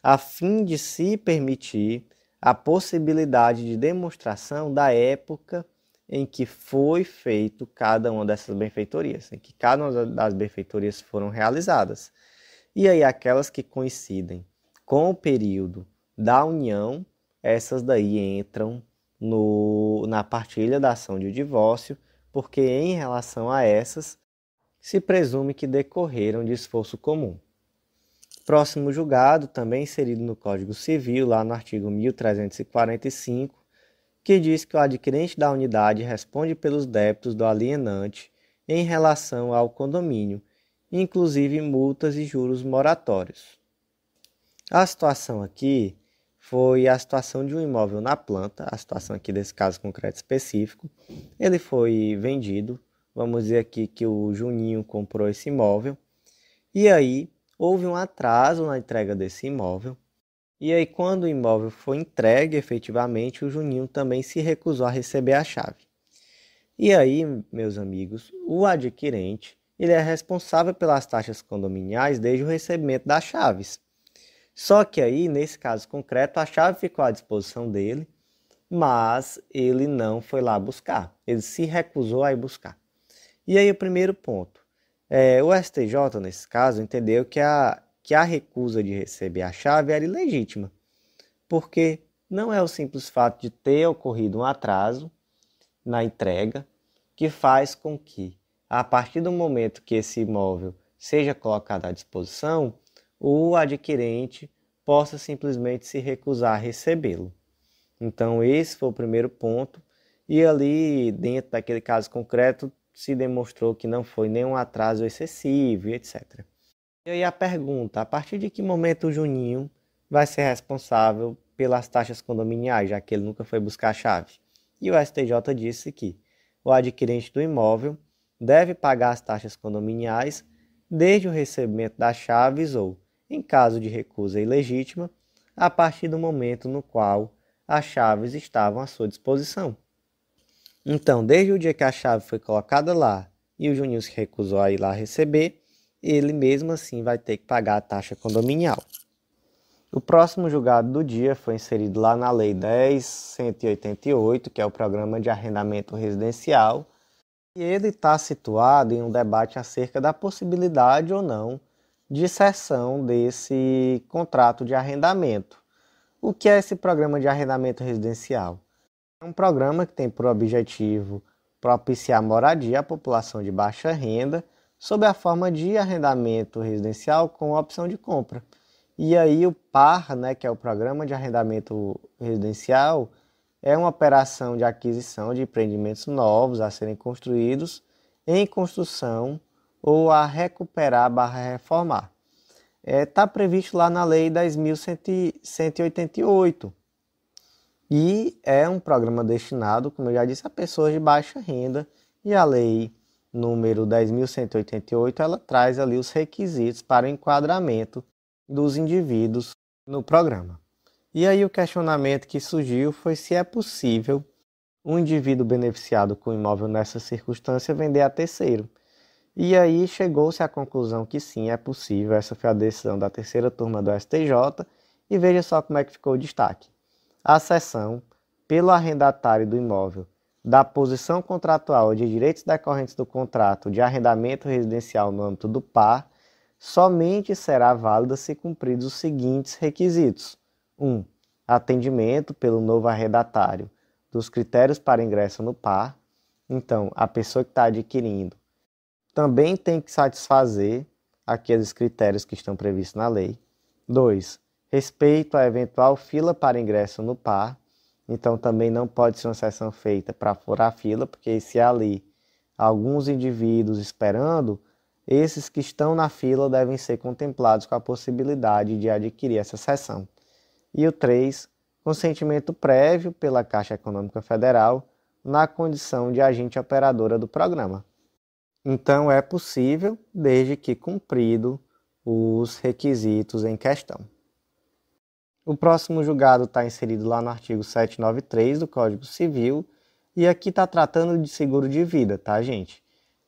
a fim de se permitir a possibilidade de demonstração da época em que foi feito cada uma dessas benfeitorias, em que cada uma das benfeitorias foram realizadas. E aí aquelas que coincidem com o período da união, essas daí entram na partilha da ação de divórcio, porque em relação a essas, se presume que decorreram de esforço comum. Próximo julgado, também inserido no Código Civil, lá no artigo 1345, que diz que o adquirente da unidade responde pelos débitos do alienante em relação ao condomínio, inclusive multas e juros moratórios. A situação aqui foi a situação de um imóvel na planta, a situação aqui desse caso concreto específico. Ele foi vendido, vamos dizer aqui que o Juninho comprou esse imóvel, e aí houve um atraso na entrega desse imóvel. E aí, quando o imóvel foi entregue efetivamente, o Juninho também se recusou a receber a chave. E aí, meus amigos, o adquirente ele é responsável pelas taxas condominiais desde o recebimento das chaves. Só que aí, nesse caso concreto, a chave ficou à disposição dele, mas ele não foi lá buscar. Ele se recusou a ir buscar. E aí, o primeiro ponto. O STJ, nesse caso, entendeu que a recusa de receber a chave era ilegítima, porque não é o simples fato de ter ocorrido um atraso na entrega que faz com que, a partir do momento que esse imóvel seja colocado à disposição, o adquirente possa simplesmente se recusar a recebê-lo. Então, esse foi o primeiro ponto, e ali, dentro daquele caso concreto, se demonstrou que não foi nenhum atraso excessivo, etc. E aí a pergunta, a partir de que momento o Juninho vai ser responsável pelas taxas condominiais, já que ele nunca foi buscar a chave? E o STJ disse que o adquirente do imóvel deve pagar as taxas condominiais desde o recebimento das chaves ou, em caso de recusa ilegítima, a partir do momento no qual as chaves estavam à sua disposição. Então, desde o dia que a chave foi colocada lá e o Juninho se recusou a ir lá receber, ele mesmo assim vai ter que pagar a taxa condominial. O próximo julgado do dia foi inserido lá na Lei 10.188, que é o Programa de Arrendamento Residencial, e ele está situado em um debate acerca da possibilidade ou não de cessão desse contrato de arrendamento. O que é esse Programa de Arrendamento Residencial? É um programa que tem por objetivo propiciar moradia à população de baixa renda sob a forma de arrendamento residencial com opção de compra. E aí o PAR, né, que é o Programa de Arrendamento Residencial, é uma operação de aquisição de empreendimentos novos a serem construídos em construção ou a recuperar/reformar. Está previsto lá na Lei 10.188. E é um programa destinado, como eu já disse, a pessoas de baixa renda. E a lei número 10.188, ela traz ali os requisitos para o enquadramento dos indivíduos no programa. E aí o questionamento que surgiu foi se é possível um indivíduo beneficiado com imóvel nessa circunstância vender a terceiro. E aí chegou-se à conclusão que sim, é possível. Essa foi a decisão da terceira turma do STJ. E veja só como é que ficou o destaque. A cessão, pelo arrendatário do imóvel, da posição contratual de direitos decorrentes do contrato de arrendamento residencial no âmbito do PAR, somente será válida se cumpridos os seguintes requisitos. 1. Atendimento pelo novo arrendatário dos critérios para ingresso no PAR. Então, a pessoa que está adquirindo também tem que satisfazer aqueles critérios que estão previstos na lei. 2. Respeito à eventual fila para ingresso no PAR, então também não pode ser uma sessão feita para furar a fila, porque se há ali alguns indivíduos esperando, esses que estão na fila devem ser contemplados com a possibilidade de adquirir essa sessão. E o 3, consentimento prévio pela Caixa Econômica Federal na condição de agente operadora do programa. Então é possível, desde que cumprido os requisitos em questão. O próximo julgado está inserido lá no artigo 793 do Código Civil, e aqui está tratando de seguro de vida, tá, gente?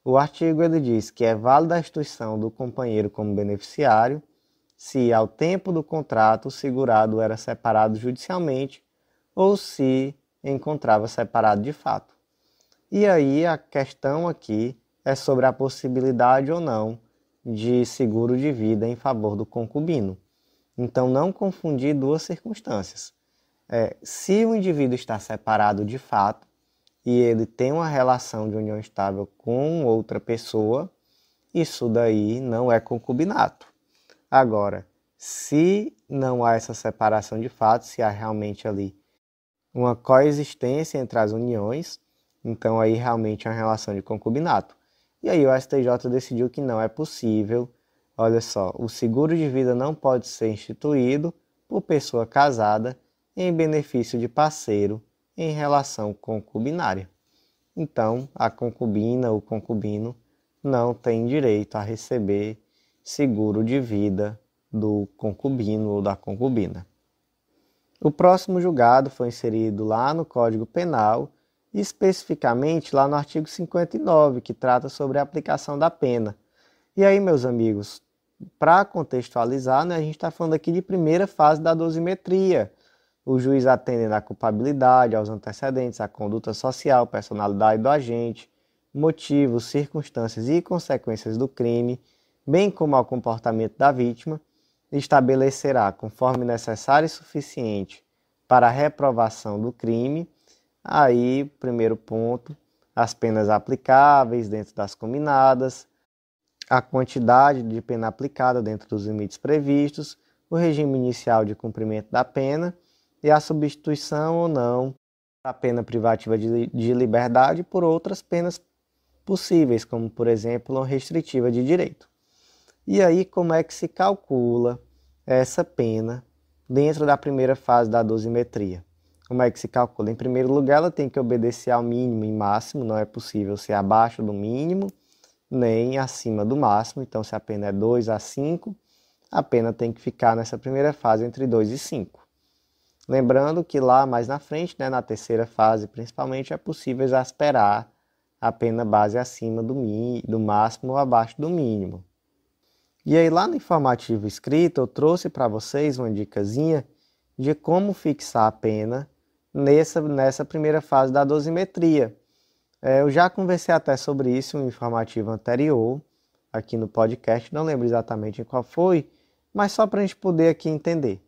O artigo ele diz que é válida a instituição do companheiro como beneficiário se, ao tempo do contrato, o segurado era separado judicialmente ou se encontrava separado de fato. E aí a questão aqui é sobre a possibilidade ou não de seguro de vida em favor do concubino. Então, não confundir duas circunstâncias. Se o indivíduo está separado de fato e ele tem uma relação de união estável com outra pessoa, isso daí não é concubinato. Agora, se não há essa separação de fato, se há realmente ali uma coexistência entre as uniões, então aí realmente é uma relação de concubinato. E aí o STJ decidiu que não é possível. Olha só, o seguro de vida não pode ser instituído por pessoa casada em benefício de parceiro em relação concubinária. Então, a concubina ou concubino não tem direito a receber seguro de vida do concubino ou da concubina. O próximo julgado foi inserido lá no Código Penal, especificamente lá no artigo 59, que trata sobre a aplicação da pena. E aí, meus amigos, para contextualizar, né, a gente está falando aqui de primeira fase da dosimetria. O juiz atende à culpabilidade, aos antecedentes, à conduta social, personalidade do agente, motivos, circunstâncias e consequências do crime, bem como ao comportamento da vítima, estabelecerá, conforme necessário e suficiente para a reprovação do crime. Aí, primeiro ponto, as penas aplicáveis dentro das cominadas, a quantidade de pena aplicada dentro dos limites previstos, o regime inicial de cumprimento da pena e a substituição ou não da pena privativa de liberdade por outras penas possíveis, como, por exemplo, uma restritiva de direito. E aí, como é que se calcula essa pena dentro da primeira fase da dosimetria? Como é que se calcula? Em primeiro lugar, ela tem que obedecer ao mínimo e máximo, não é possível ser abaixo do mínimo, nem acima do máximo. Então, se a pena é 2 a 5, a pena tem que ficar nessa primeira fase entre 2 e 5. Lembrando que lá mais na frente, né, na terceira fase principalmente, é possível exasperar a pena base acima do máximo ou abaixo do mínimo. E aí lá no informativo escrito eu trouxe para vocês uma dicasinha de como fixar a pena nessa primeira fase da dosimetria. Eu já conversei até sobre isso em um informativo anterior, aqui no podcast, não lembro exatamente qual foi, mas só para a gente poder aqui entender.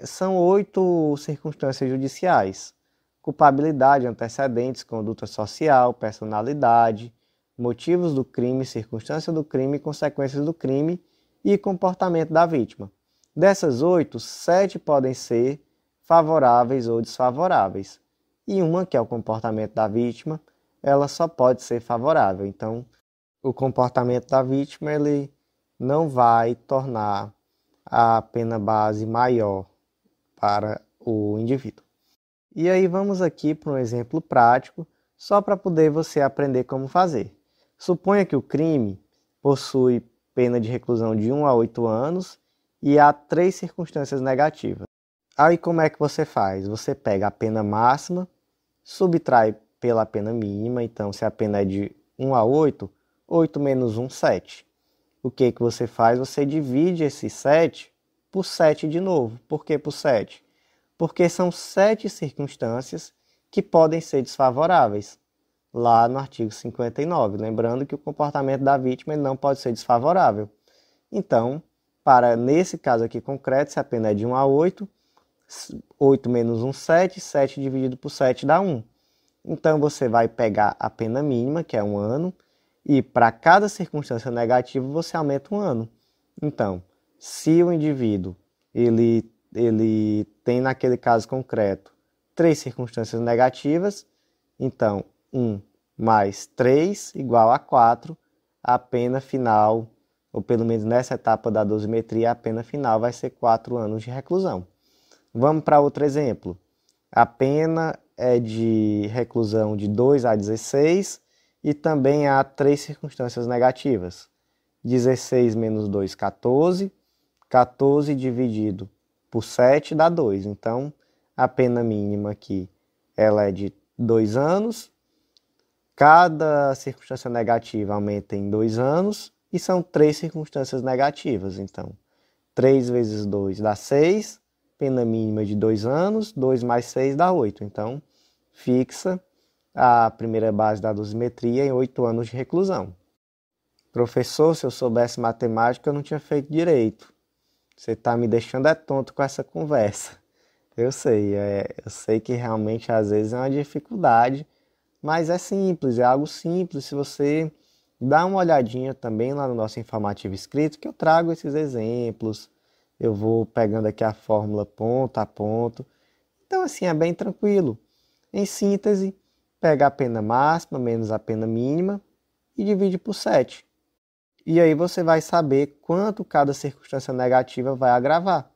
São 8 circunstâncias judiciais: culpabilidade, antecedentes, conduta social, personalidade, motivos do crime, circunstância do crime, consequências do crime e comportamento da vítima. Dessas 8, 7 podem ser favoráveis ou desfavoráveis. E uma, que é o comportamento da vítima, ela só pode ser favorável. Então, o comportamento da vítima ele não vai tornar a pena base maior para o indivíduo. E aí vamos aqui para um exemplo prático, só para poder você aprender como fazer. Suponha que o crime possui pena de reclusão de 1 a 8 anos e há 3 circunstâncias negativas. Aí como é que você faz? Você pega a pena máxima, subtrai pela pena mínima. Então, se a pena é de 1 a 8, 8 menos 1, 7. O que você faz? Você divide esse 7 por 7 de novo. Por que por 7? Porque são 7 circunstâncias que podem ser desfavoráveis, lá no artigo 59. Lembrando que o comportamento da vítima ele não pode ser desfavorável. Então, nesse caso aqui concreto, se a pena é de 1 a 8, 8 menos 1, 7, 7 dividido por 7 dá 1. Então, você vai pegar a pena mínima, que é 1 ano, e para cada circunstância negativa, você aumenta 1 ano. Então, se o indivíduo ele tem, naquele caso concreto, 3 circunstâncias negativas, então 1 mais 3 igual a 4, a pena final, ou pelo menos nessa etapa da dosimetria, a pena final vai ser 4 anos de reclusão. Vamos para outro exemplo. A pena é de reclusão de 2 a 16 e também há 3 circunstâncias negativas. 16 menos 2, 14. 14 dividido por 7 dá 2. Então, a pena mínima aqui ela é de 2 anos. Cada circunstância negativa aumenta em 2 anos e são 3 circunstâncias negativas. Então, 3 vezes 2 dá 6, pena mínima de 2 anos, 2 mais 6 dá 8. Então, fixa a primeira base da dosimetria em 8 anos de reclusão. Professor, se eu soubesse matemática, eu não tinha feito direito. Você está me deixando tonto com essa conversa. Eu sei que realmente às vezes é uma dificuldade, mas é simples, é algo simples. Se você dá uma olhadinha também lá no nosso informativo escrito, que eu trago esses exemplos, eu vou pegando aqui a fórmula ponto a ponto. Então assim, é bem tranquilo. Em síntese, pega a pena máxima menos a pena mínima e divide por 7. E aí você vai saber quanto cada circunstância negativa vai agravar.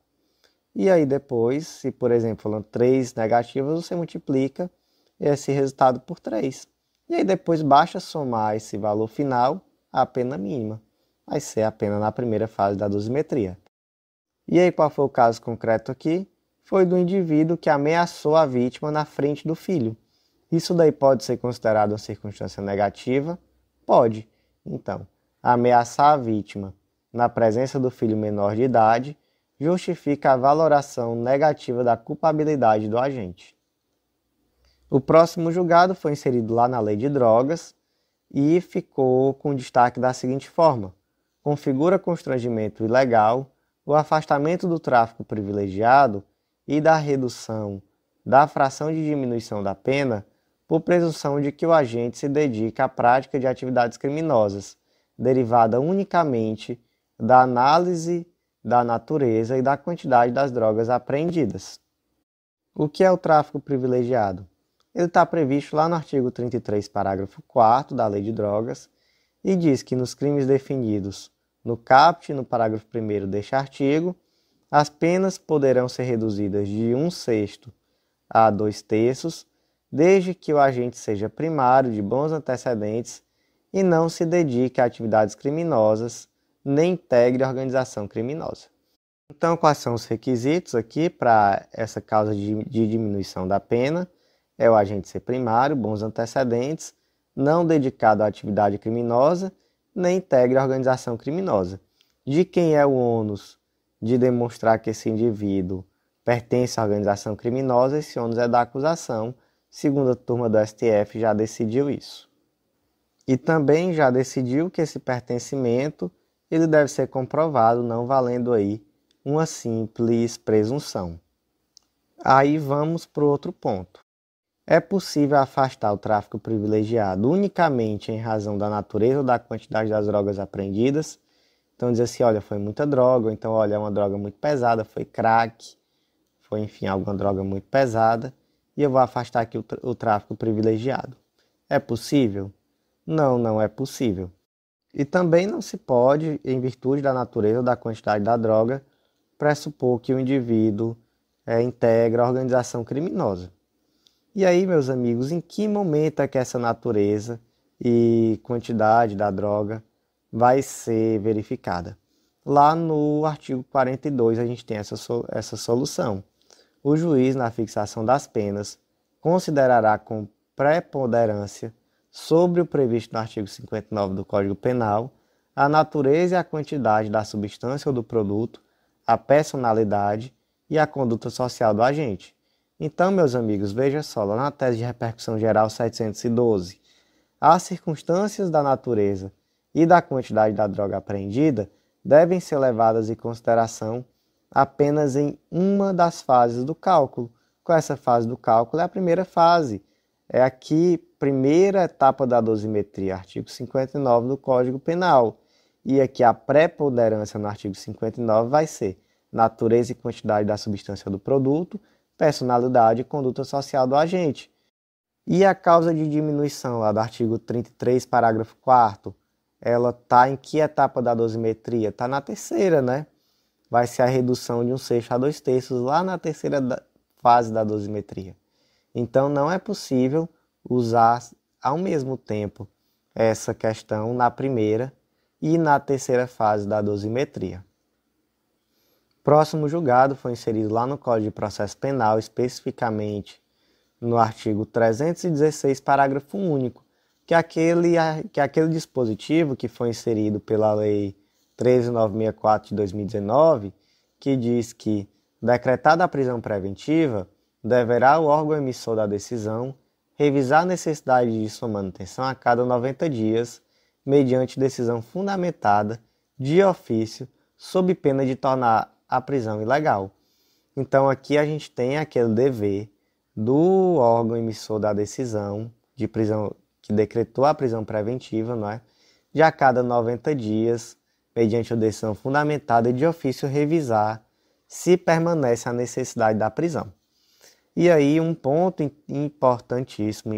E aí depois, se por exemplo falando 3 negativas, você multiplica esse resultado por 3. E aí depois basta somar esse valor final à pena mínima. Vai ser a pena na primeira fase da dosimetria. E aí qual foi o caso concreto aqui? Foi do indivíduo que ameaçou a vítima na frente do filho. Isso daí pode ser considerado uma circunstância negativa? Pode. Então, ameaçar a vítima na presença do filho menor de idade justifica a valoração negativa da culpabilidade do agente. O próximo julgado foi inserido lá na Lei de Drogas e ficou com destaque da seguinte forma: configura constrangimento ilegal o afastamento do tráfico privilegiado e da redução da fração de diminuição da pena por presunção de que o agente se dedica à prática de atividades criminosas, derivada unicamente da análise da natureza e da quantidade das drogas apreendidas. O que é o tráfico privilegiado? Ele está previsto lá no artigo 33, parágrafo 4º da Lei de Drogas e diz que nos crimes definidos no caput, no parágrafo 1º deste artigo, as penas poderão ser reduzidas de 1/6 a 2/3, desde que o agente seja primário de bons antecedentes e não se dedique a atividades criminosas, nem integre a organização criminosa. Então, quais são os requisitos aqui para essa causa de diminuição da pena? É o agente ser primário, bons antecedentes, não dedicado à atividade criminosa, nem integre a organização criminosa. De quem é o ônus de demonstrar que esse indivíduo pertence à organização criminosa? Esse ônus é da acusação. Segunda turma do STF já decidiu isso. E também já decidiu que esse pertencimento ele deve ser comprovado, não valendo aí uma simples presunção. Aí vamos para o outro ponto. É possível afastar o tráfico privilegiado unicamente em razão da natureza ou da quantidade das drogas apreendidas? Então diz assim, olha, foi muita droga, ou então olha, é uma droga muito pesada, foi crack, foi enfim, alguma droga muito pesada, e eu vou afastar aqui o tráfico privilegiado. É possível? Não, não é possível. E também não se pode, em virtude da natureza ou da quantidade da droga, pressupor que o indivíduo integra a organização criminosa. E aí, meus amigos, em que momento é que essa natureza e quantidade da droga vai ser verificada? Lá no artigo 42 a gente tem essa solução. O juiz, na fixação das penas, considerará com preponderância sobre o previsto no artigo 59 do Código Penal a natureza e a quantidade da substância ou do produto, a personalidade e a conduta social do agente. Então, meus amigos, veja só, lá na tese de repercussão geral 712, as circunstâncias da natureza e da quantidade da droga apreendida devem ser levadas em consideração apenas em uma das fases do cálculo. Qual é essa fase do cálculo? É a primeira fase. É aqui, primeira etapa da dosimetria, artigo 59 do Código Penal. E aqui a preponderância no artigo 59 vai ser natureza e quantidade da substância do produto, personalidade e conduta social do agente. E a causa de diminuição lá do artigo 33, parágrafo 4º, ela está em que etapa da dosimetria? Está na terceira, né? Vai ser a redução de 1/6 a 2/3 lá na terceira fase da dosimetria. Então não é possível usar ao mesmo tempo essa questão na primeira e na terceira fase da dosimetria. Próximo julgado foi inserido lá no Código de Processo Penal, especificamente no artigo 316, parágrafo único, que é aquele dispositivo que foi inserido pela Lei 13.964 de 2019, que diz que, decretada a prisão preventiva, deverá o órgão emissor da decisão revisar a necessidade de sua manutenção a cada 90 dias, mediante decisão fundamentada, de ofício, sob pena de tornar a prisão ilegal. Então aqui a gente tem aquele dever do órgão emissor da decisão de prisão, que decretou a prisão preventiva, não é? De a cada 90 dias, mediante a decisão fundamentada, de ofício revisar se permanece a necessidade da prisão. E aí um ponto importantíssimo,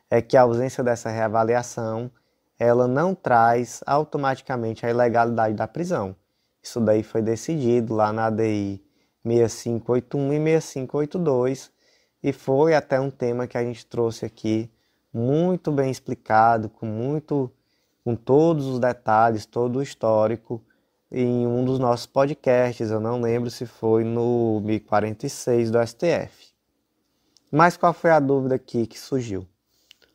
é que a ausência dessa reavaliação, ela não traz automaticamente a ilegalidade da prisão. Isso daí foi decidido lá na ADI 6581 e 6582, e foi até um tema que a gente trouxe aqui muito bem explicado, com todos os detalhes, todo o histórico, em um dos nossos podcasts. Eu não lembro se foi no 1046 do STF. Mas qual foi a dúvida aqui que surgiu?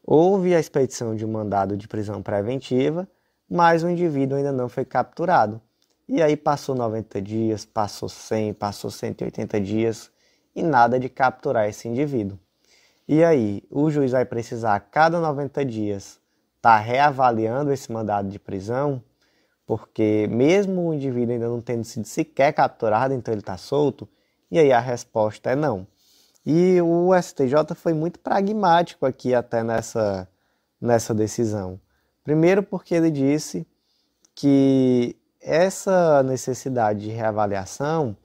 Houve a expedição de um mandado de prisão preventiva, mas o indivíduo ainda não foi capturado. E aí passou 90 dias, passou 100, passou 180 dias e nada de capturar esse indivíduo. E aí o juiz vai precisar a cada 90 dias estar reavaliando esse mandado de prisão, porque mesmo o indivíduo ainda não tendo sido sequer capturado, então ele está solto? E aí a resposta é não. E o STJ foi muito pragmático aqui até nessa decisão. Primeiro porque ele disse que essa necessidade de reavaliação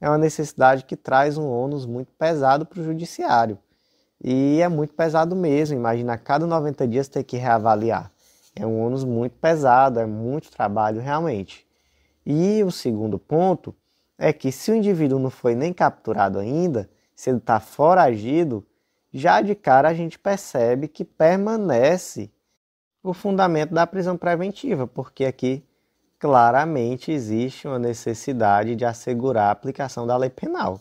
é uma necessidade que traz um ônus muito pesado para o judiciário. E é muito pesado mesmo. Imagina, a cada 90 dias ter que reavaliar. É um ônus muito pesado, é muito trabalho realmente. E o segundo ponto é que se o indivíduo não foi nem capturado ainda, se ele está foragido, já de cara a gente percebe que permanece o fundamento da prisão preventiva, porque aqui claramente existe uma necessidade de assegurar a aplicação da lei penal.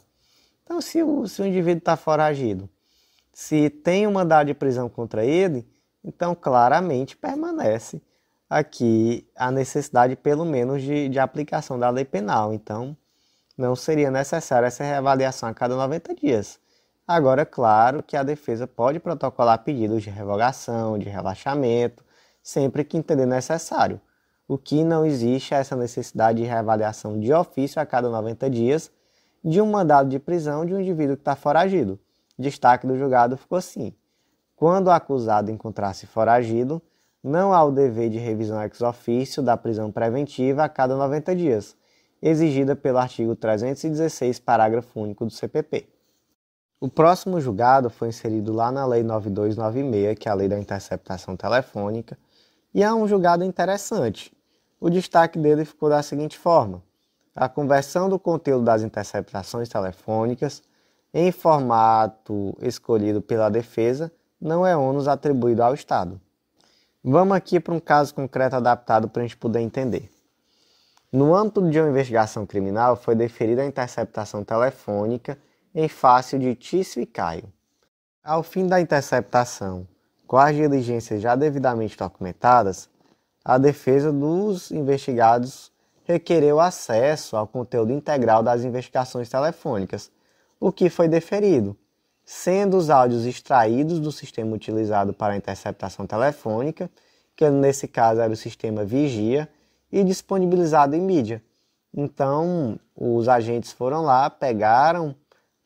Então, se o indivíduo está foragido, se tem um mandado de prisão contra ele, então claramente permanece aqui a necessidade, pelo menos, de aplicação da lei penal. Então, não seria necessária essa reavaliação a cada 90 dias. Agora, claro que a defesa pode protocolar pedidos de revogação, de relaxamento, sempre que entender necessário. O que não existe é essa necessidade de reavaliação de ofício a cada 90 dias de um mandado de prisão de um indivíduo que está foragido. Destaque do julgado ficou assim: quando o acusado encontrar-se foragido, não há o dever de revisão ex officio da prisão preventiva a cada 90 dias, exigida pelo artigo 316, parágrafo único do CPP. O próximo julgado foi inserido lá na Lei 9296, que é a Lei da Interceptação Telefônica, e é um julgado interessante. O destaque dele ficou da seguinte forma: a conversão do conteúdo das interceptações telefônicas em formato escolhido pela defesa não é ônus atribuído ao Estado. Vamos aqui para um caso concreto adaptado para a gente poder entender. No âmbito de uma investigação criminal, foi deferida a interceptação telefônica em face de Tício e Caio. Ao fim da interceptação, com as diligências já devidamente documentadas, a defesa dos investigados requereu acesso ao conteúdo integral das investigações telefônicas, o que foi deferido, sendo os áudios extraídos do sistema utilizado para a interceptação telefônica, que nesse caso era o sistema Vigia, e disponibilizado em mídia. Então, os agentes foram lá, pegaram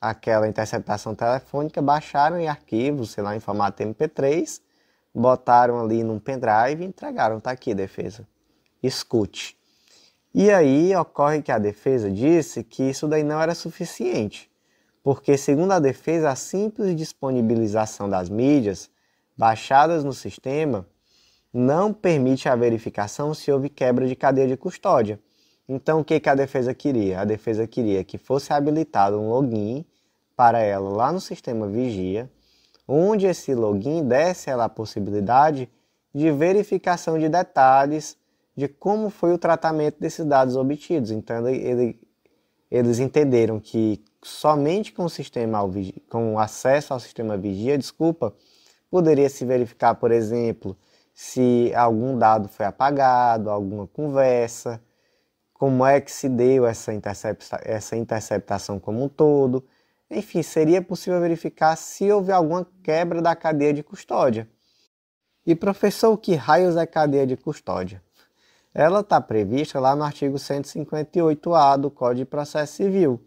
aquela interceptação telefônica, baixaram em arquivos, sei lá, em formato MP3, botaram ali num pendrive e entregaram. Tá aqui, defesa. Escute. E aí ocorre que a defesa disse que isso daí não era suficiente, porque, segundo a defesa, a simples disponibilização das mídias baixadas no sistema não permite a verificação se houve quebra de cadeia de custódia. Então, o que a defesa queria? A defesa queria que fosse habilitado um login para ela lá no sistema Vigia, onde esse login desse ela a possibilidade de verificação de detalhes de como foi o tratamento desses dados obtidos. Então, eles entenderam que somente com acesso ao sistema vigia, poderia se verificar, por exemplo, se algum dado foi apagado, alguma conversa, como é que se deu essa interceptação como um todo. Enfim, seria possível verificar se houve alguma quebra da cadeia de custódia. E professor, o que raios é cadeia de custódia? Ela está prevista lá no artigo 158-A do Código de Processo Civil.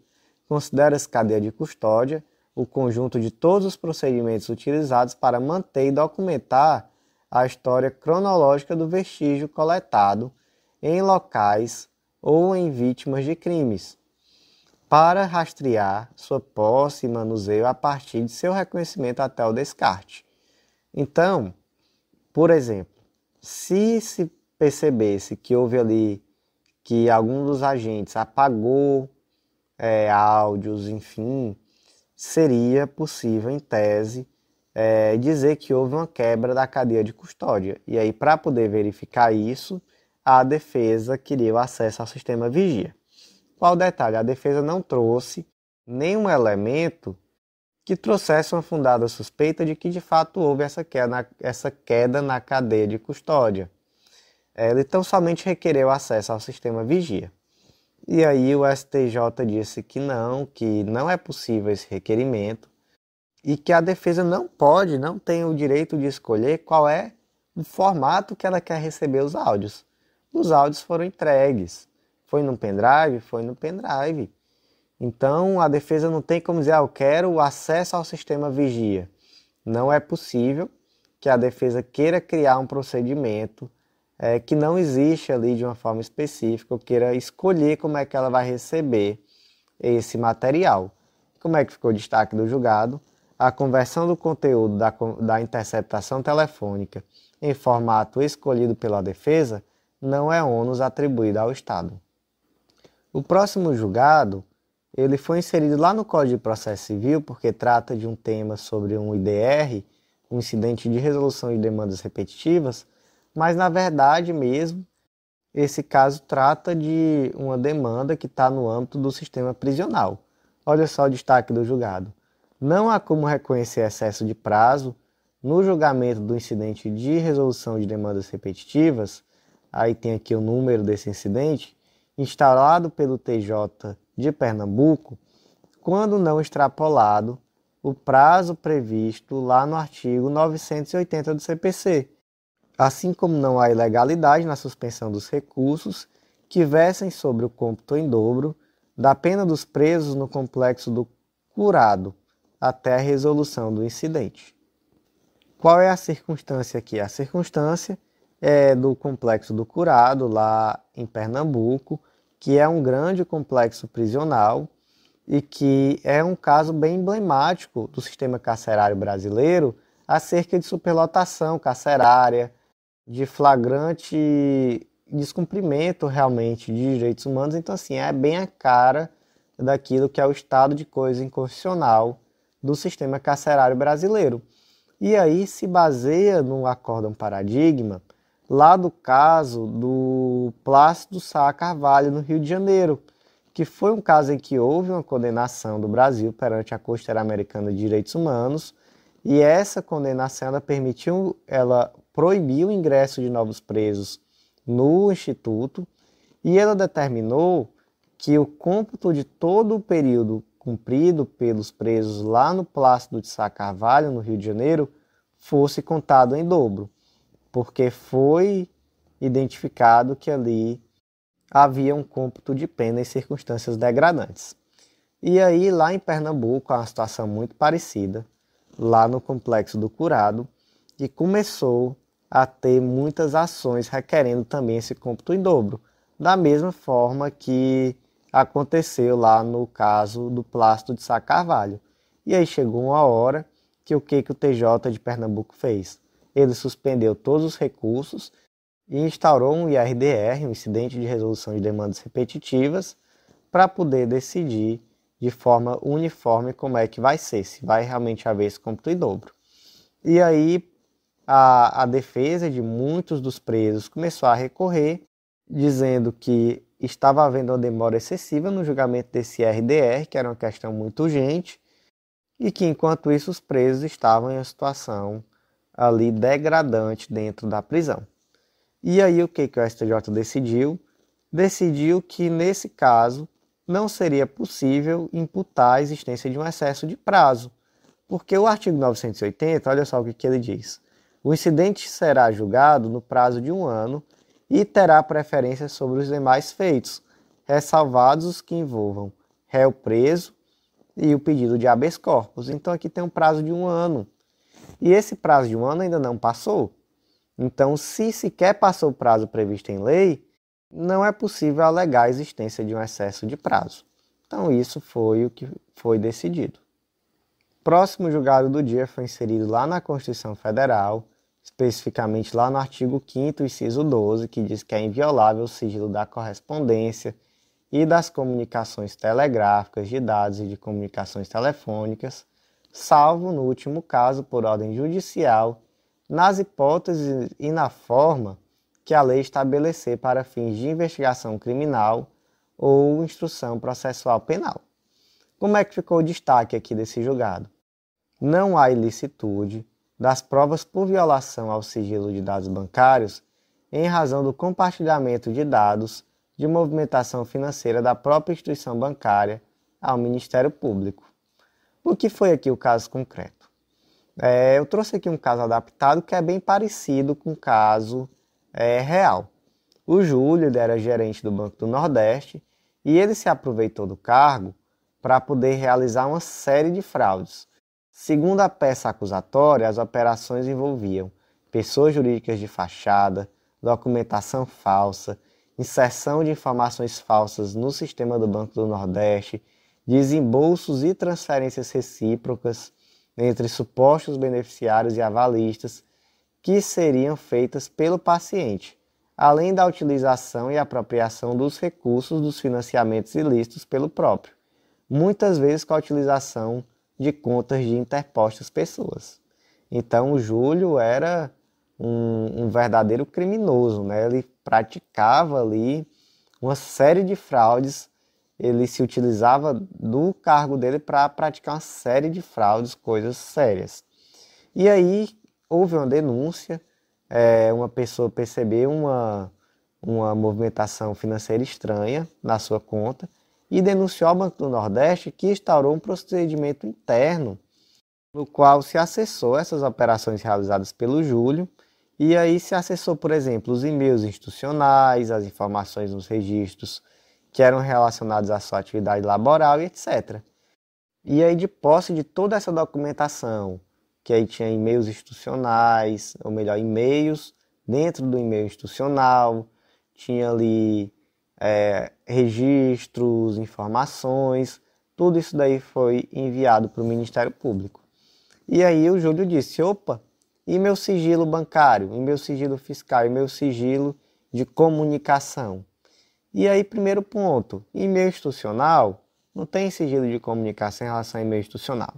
Considera-se cadeia de custódia o conjunto de todos os procedimentos utilizados para manter e documentar a história cronológica do vestígio coletado em locais ou em vítimas de crimes, para rastrear sua posse e manuseio a partir de seu reconhecimento até o descarte. Então, por exemplo, se percebesse que houve ali que algum dos agentes apagou áudios, enfim, seria possível, em tese, dizer que houve uma quebra da cadeia de custódia. E aí, para poder verificar isso, a defesa queria o acesso ao sistema vigia. Qual o detalhe? A defesa não trouxe nenhum elemento que trouxesse uma fundada suspeita de que de fato houve essa queda na cadeia de custódia. Ele então somente requereu acesso ao sistema vigia. E aí o STJ disse que não é possível esse requerimento e que a defesa não tem o direito de escolher qual é o formato que ela quer receber os áudios. Os áudios foram entregues. Foi no pendrive? Foi no pendrive. Então a defesa não tem como dizer, eu quero o acesso ao sistema vigia. Não é possível que a defesa queira criar um procedimento que não existe ali de uma forma específica, ou queira escolher como é que ela vai receber esse material. Como é que ficou o destaque do julgado? A conversão do conteúdo da interceptação telefônica em formato escolhido pela defesa não é ônus atribuído ao Estado. O próximo julgado ele foi inserido lá no Código de Processo Civil porque trata de um tema sobre um IDR, um incidente de resolução de demandas repetitivas, mas na verdade mesmo, esse caso trata de uma demanda que está no âmbito do sistema prisional. Olha só o destaque do julgado. Não há como reconhecer excesso de prazo no julgamento do incidente de resolução de demandas repetitivas, aí tem aqui o número desse incidente, instaurado pelo TJ de Pernambuco, quando não extrapolado o prazo previsto lá no artigo 980 do CPC, assim como não há ilegalidade na suspensão dos recursos que versem sobre o cômputo em dobro da pena dos presos no complexo do curado até a resolução do incidente. Qual é a circunstância aqui? A circunstância é do complexo do curado, lá em Pernambuco, que é um grande complexo prisional e que é um caso bem emblemático do sistema carcerário brasileiro acerca de superlotação carcerária, de flagrante descumprimento realmente de direitos humanos. Então, assim, é bem a cara daquilo que é o estado de coisa inconstitucional do sistema carcerário brasileiro. E aí se baseia no acórdão paradigma lá do caso do Plácido Sá Carvalho, no Rio de Janeiro, que foi um caso em que houve uma condenação do Brasil perante a Corte Interamericana de Direitos Humanos, e essa condenação ela proibiu o ingresso de novos presos no Instituto, e ela determinou que o cômputo de todo o período cumprido pelos presos lá no Plácido de Sá Carvalho, no Rio de Janeiro, fosse contado em dobro, porque foi identificado que ali havia um cômputo de pena em circunstâncias degradantes. E aí, lá em Pernambuco, há uma situação muito parecida, lá no Complexo do Curado, que começou a ter muitas ações requerendo também esse cômputo em dobro, da mesma forma que aconteceu lá no caso do Plácido de Sá Carvalho. E aí chegou uma hora que o TJ de Pernambuco fez? Ele suspendeu todos os recursos e instaurou um IRDR, um incidente de resolução de demandas repetitivas, para poder decidir de forma uniforme como é que vai ser, se vai realmente haver esse cômputo em dobro. E aí a defesa de muitos dos presos começou a recorrer dizendo que estava havendo uma demora excessiva no julgamento desse RDR, que era uma questão muito urgente, e que enquanto isso os presos estavam em uma situação ali degradante dentro da prisão. E aí o que o STJ decidiu? Decidiu que nesse caso não seria possível imputar a existência de um excesso de prazo, porque o artigo 980, olha só o que ele diz: o incidente será julgado no prazo de 1 ano e terá preferência sobre os demais feitos, ressalvados os que envolvam réu preso e o pedido de habeas corpus. Então aqui tem um prazo de 1 ano. E esse prazo de 1 ano ainda não passou. Então, se sequer passou o prazo previsto em lei, não é possível alegar a existência de um excesso de prazo. Então, isso foi o que foi decidido. Próximo julgado do dia foi inserido lá na Constituição Federal, especificamente lá no artigo 5º, inciso 12, que diz que é inviolável o sigilo da correspondência e das comunicações telegráficas, de dados e de comunicações telefônicas, salvo, no último caso, por ordem judicial, nas hipóteses e na forma que a lei estabelecer para fins de investigação criminal ou instrução processual penal. Como é que ficou o destaque aqui desse julgado? Não há ilicitude das provas por violação ao sigilo de dados bancários em razão do compartilhamento de dados de movimentação financeira da própria instituição bancária ao Ministério Público. O que foi aqui o caso concreto? Eu trouxe aqui um caso adaptado que é bem parecido com o caso real. O Júlio, ele era gerente do Banco do Nordeste e ele se aproveitou do cargo para poder realizar uma série de fraudes. Segundo a peça acusatória, as operações envolviam pessoas jurídicas de fachada, documentação falsa, inserção de informações falsas no sistema do Banco do Nordeste, desembolsos e transferências recíprocas entre supostos beneficiários e avalistas que seriam feitas pelo paciente, além da utilização e apropriação dos recursos dos financiamentos ilícitos pelo próprio, muitas vezes com a utilização de contas de interpostas pessoas. Então o Júlio era um verdadeiro criminoso, né? Ele praticava ali uma série de fraudes, ele se utilizava do cargo dele para praticar uma série de fraudes, coisas sérias. E aí houve uma denúncia, uma pessoa percebeu uma movimentação financeira estranha na sua conta e denunciou ao Banco do Nordeste, que instaurou um procedimento interno no qual se acessou essas operações realizadas pelo Júlio e aí se acessou, por exemplo, os e-mails institucionais, as informações nos registros que eram relacionados à sua atividade laboral e etc. E aí, de posse de toda essa documentação, que aí tinha e-mails institucionais, ou melhor, e-mails dentro do e-mail institucional, tinha ali registros, informações, tudo isso daí foi enviado para o Ministério Público. E aí o Júlio disse, opa, e meu sigilo bancário, e meu sigilo fiscal, e meu sigilo de comunicação? E aí, primeiro ponto, e-mail institucional não tem sigilo de comunicação em relação a e-mail institucional.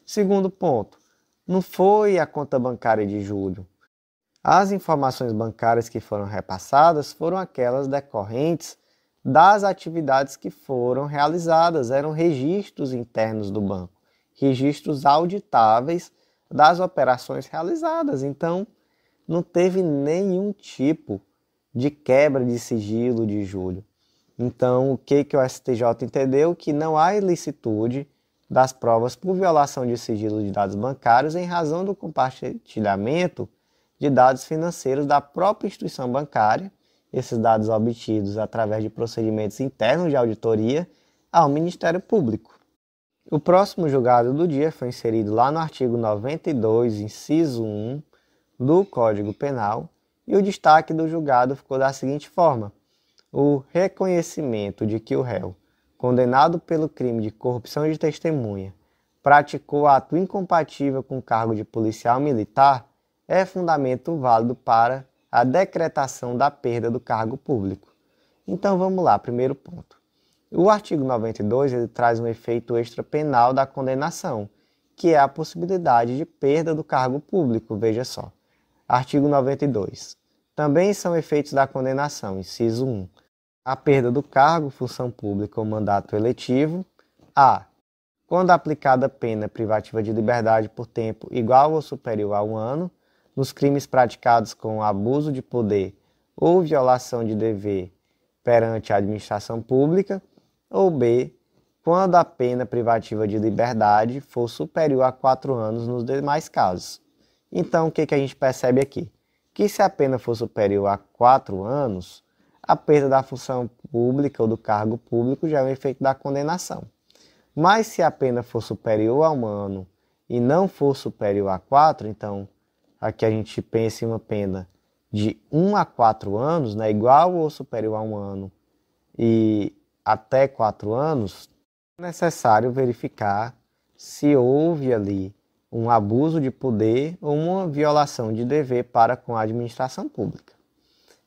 Segundo ponto, não foi a conta bancária de Júlio. As informações bancárias que foram repassadas foram aquelas decorrentes das atividades que foram realizadas, eram registros internos do banco, registros auditáveis das operações realizadas. Então, não teve nenhum tipo de quebra de sigilo de Júlio. Então, o que o STJ entendeu? Que não há ilicitude das provas por violação de sigilo de dados bancários em razão do compartilhamento de dados financeiros da própria instituição bancária, esses dados obtidos através de procedimentos internos de auditoria ao Ministério Público. O próximo julgado do dia foi inserido lá no artigo 92, inciso 1 do Código Penal, e o destaque do julgado ficou da seguinte forma: o reconhecimento de que o réu, condenado pelo crime de corrupção de testemunha, praticou ato incompatível com o cargo de policial militar é fundamento válido para a decretação da perda do cargo público. Então vamos lá, primeiro ponto. O artigo 92 ele traz um efeito extrapenal da condenação, que é a possibilidade de perda do cargo público, veja só. Artigo 92. também são efeitos da condenação. Inciso 1. A perda do cargo, função pública ou mandato eletivo. A. Quando aplicada pena privativa de liberdade por tempo igual ou superior a 1 ano, nos crimes praticados com abuso de poder ou violação de dever perante a administração pública. Ou B. Quando a pena privativa de liberdade for superior a 4 anos nos demais casos. Então, o que a gente percebe aqui? Que se a pena for superior a 4 anos, a perda da função pública ou do cargo público já é um efeito da condenação. Mas se a pena for superior a 1 ano e não for superior a 4, então aqui a gente pensa em uma pena de 1 a 4 anos, né, igual ou superior a 1 ano e até 4 anos, é necessário verificar se houve ali um abuso de poder ou uma violação de dever para com a administração pública.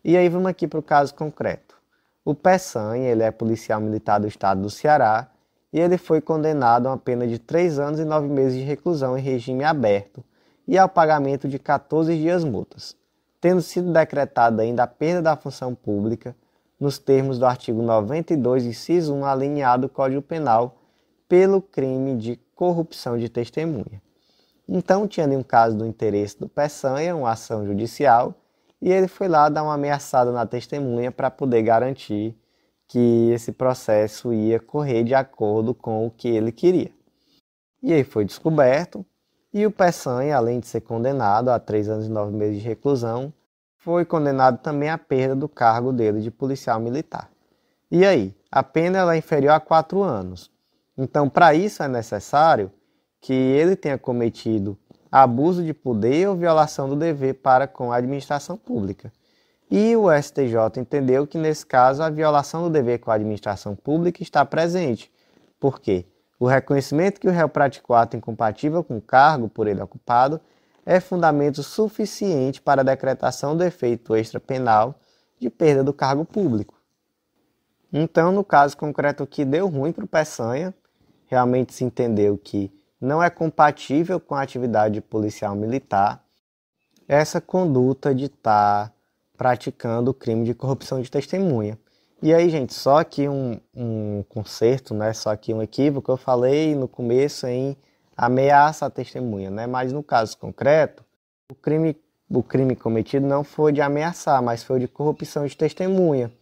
E aí vamos aqui para o caso concreto. O Peçanha, ele é policial militar do estado do Ceará e ele foi condenado a uma pena de 3 anos e 9 meses de reclusão em regime aberto e ao pagamento de 14 dias multas, tendo sido decretada ainda a perda da função pública nos termos do artigo 92, inciso 1, alineado do Código Penal, pelo crime de corrupção de testemunha. Então, tinha ali um caso do interesse do Peçanha, uma ação judicial, e ele foi lá dar uma ameaçada na testemunha para poder garantir que esse processo ia correr de acordo com o que ele queria. E aí foi descoberto, e o Peçanha, além de ser condenado a 3 anos e 9 meses de reclusão, foi condenado também à perda do cargo dele de policial militar. E aí, a pena ela é inferior a 4 anos. Então, para isso é necessário que ele tenha cometido abuso de poder ou violação do dever para com a administração pública. E o STJ entendeu que, nesse caso, a violação do dever com a administração pública está presente. Por quê? O reconhecimento que o réu praticou ato incompatível com o cargo por ele ocupado é fundamento suficiente para a decretação do efeito extrapenal de perda do cargo público. Então, no caso concreto aqui, deu ruim para o Peçanha, realmente se entendeu que não é compatível com a atividade policial militar essa conduta de estar praticando o crime de corrupção de testemunha. E aí, gente, só aqui um conserto, né? Só aqui um equívoco, eu falei no começo em ameaça à testemunha, né? Mas no caso concreto, o crime cometido não foi de ameaçar, mas foi de corrupção de testemunha,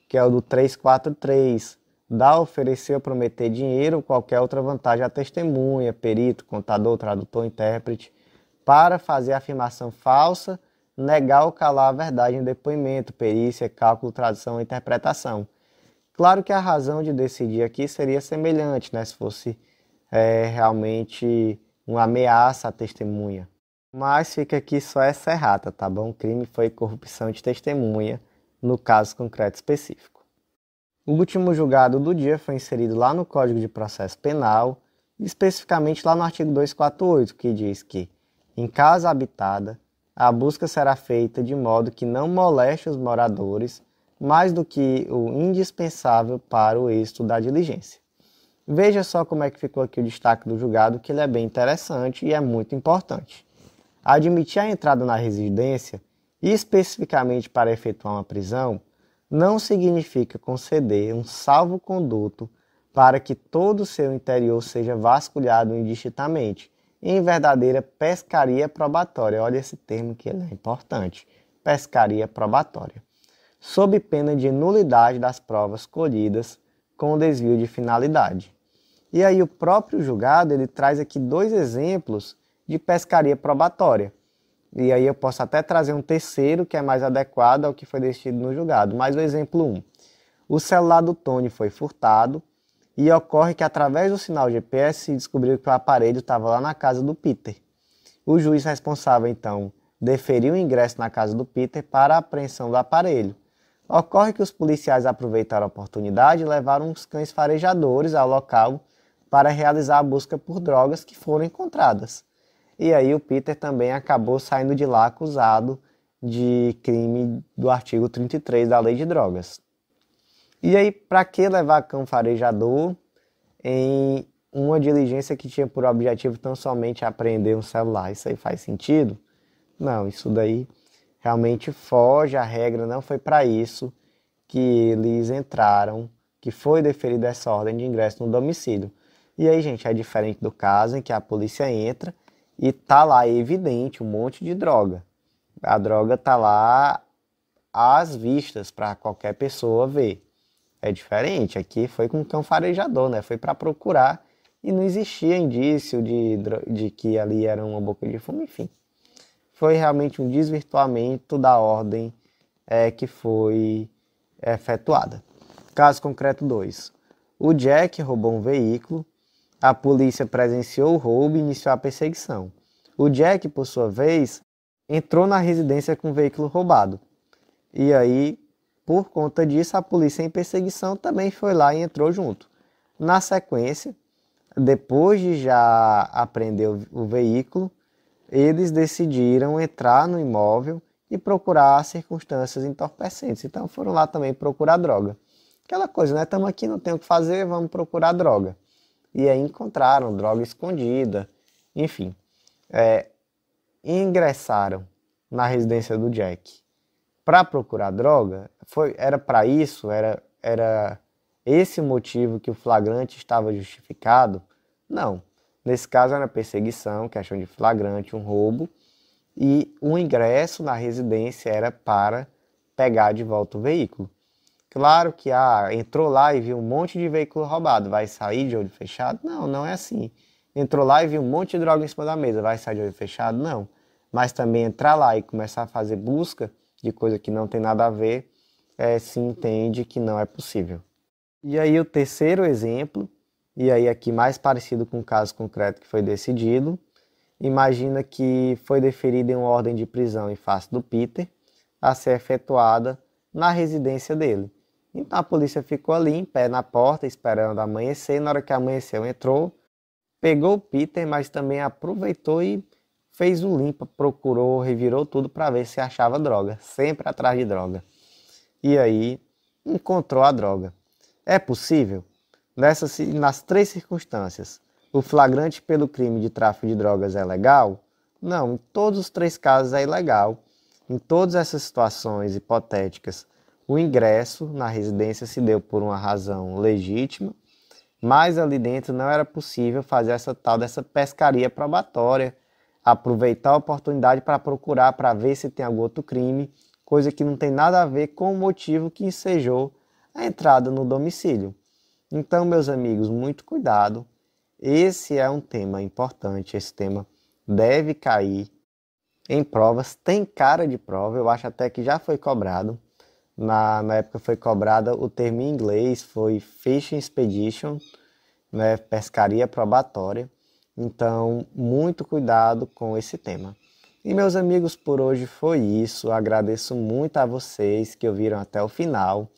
que é o do 343, dar, oferecer ou prometer dinheiro ou qualquer outra vantagem à testemunha, perito, contador, tradutor, intérprete, para fazer afirmação falsa, negar ou calar a verdade em depoimento, perícia, cálculo, tradução ou interpretação. Claro que a razão de decidir aqui seria semelhante, né, se fosse realmente uma ameaça à testemunha. Mas fica aqui só essa errata, tá bom? O crime foi corrupção de testemunha, no caso concreto específico. O último julgado do dia foi inserido lá no Código de Processo Penal, especificamente lá no artigo 248, que diz que, em casa habitada, a busca será feita de modo que não moleste os moradores mais do que o indispensável para o êxito da diligência. Veja só como é que ficou aqui o destaque do julgado, que ele é bem interessante e é muito importante. Admitir a entrada na residência, especificamente para efetuar uma prisão, não significa conceder um salvo-conduto para que todo o seu interior seja vasculhado indistintamente, em verdadeira pescaria probatória. Olha esse termo que ele é importante, pescaria probatória, sob pena de nulidade das provas colhidas com desvio de finalidade. E aí o próprio julgado ele traz aqui 2 exemplos de pescaria probatória. E aí eu posso até trazer um terceiro que é mais adequado ao que foi decidido no julgado. Mas o exemplo 1. O celular do Tony foi furtado e ocorre que através do sinal GPS se descobriu que o aparelho estava lá na casa do Peter. O juiz responsável então deferiu o ingresso na casa do Peter para a apreensão do aparelho. Ocorre que os policiais aproveitaram a oportunidade e levaram uns cães farejadores ao local para realizar a busca por drogas que foram encontradas. E aí o Peter também acabou saindo de lá acusado de crime do artigo 33 da Lei de Drogas. E aí, para que levar cão farejador em uma diligência que tinha por objetivo tão somente apreender um celular? Isso aí faz sentido? Não, isso daí realmente foge à regra, não foi para isso que eles entraram, que foi deferida essa ordem de ingresso no domicílio. E aí, gente, é diferente do caso em que a polícia entra e tá lá evidente um monte de droga. A droga tá lá às vistas para qualquer pessoa ver. É diferente, aqui foi com cão farejador, né? Foi para procurar e não existia indício de que ali era uma boca de fumo, enfim. Foi realmente um desvirtuamento da ordem que foi efetuada. Caso concreto 2. O Jack roubou um veículo, a polícia presenciou o roubo e iniciou a perseguição. O Jack, por sua vez, entrou na residência com o veículo roubado. E aí, por conta disso, a polícia em perseguição também foi lá e entrou junto. Na sequência, depois de já apreender o veículo, eles decidiram entrar no imóvel e procurar circunstâncias entorpecentes. Então foram lá também procurar droga. Aquela coisa, né? Estamos aqui, não tem o que fazer, vamos procurar droga. E aí encontraram droga escondida, enfim. Ingressaram na residência do Jack para procurar droga. Era para isso? Era esse o motivo que o flagrante estava justificado? Não. Nesse caso era perseguição, questão de flagrante, um roubo. E o ingresso na residência era para pegar de volta o veículo. Claro que entrou lá e viu um monte de veículo roubado, vai sair de olho fechado? Não, não é assim. Entrou lá e viu um monte de droga em cima da mesa, vai sair de olho fechado? Não. Mas também entrar lá e começar a fazer busca de coisa que não tem nada a ver, se entende que não é possível. E aí o terceiro exemplo, e aí aqui mais parecido com o caso concreto que foi decidido, imagina que foi deferida uma ordem de prisão em face do Peter a ser efetuada na residência dele. Então a polícia ficou ali em pé na porta esperando amanhecer, e na hora que amanheceu entrou, pegou o Peter, mas também aproveitou e fez o limpa, procurou, revirou tudo para ver se achava droga, sempre atrás de droga. E aí encontrou a droga. É possível? Nas três circunstâncias, o flagrante pelo crime de tráfico de drogas é legal? Não, em todos os três casos é ilegal. Em todas essas situações hipotéticas, o ingresso na residência se deu por uma razão legítima, mas ali dentro não era possível fazer essa tal dessa pescaria probatória, aproveitar a oportunidade para procurar, para ver se tem algum outro crime, coisa que não tem nada a ver com o motivo que ensejou a entrada no domicílio. Então, meus amigos, muito cuidado. Esse é um tema importante, esse tema deve cair em provas, tem cara de prova, eu acho até que já foi cobrado. Na época foi cobrada o termo em inglês, foi Fishing Expedition, né, pescaria probatória. Então, muito cuidado com esse tema. E meus amigos, por hoje foi isso. Agradeço muito a vocês que ouviram até o final.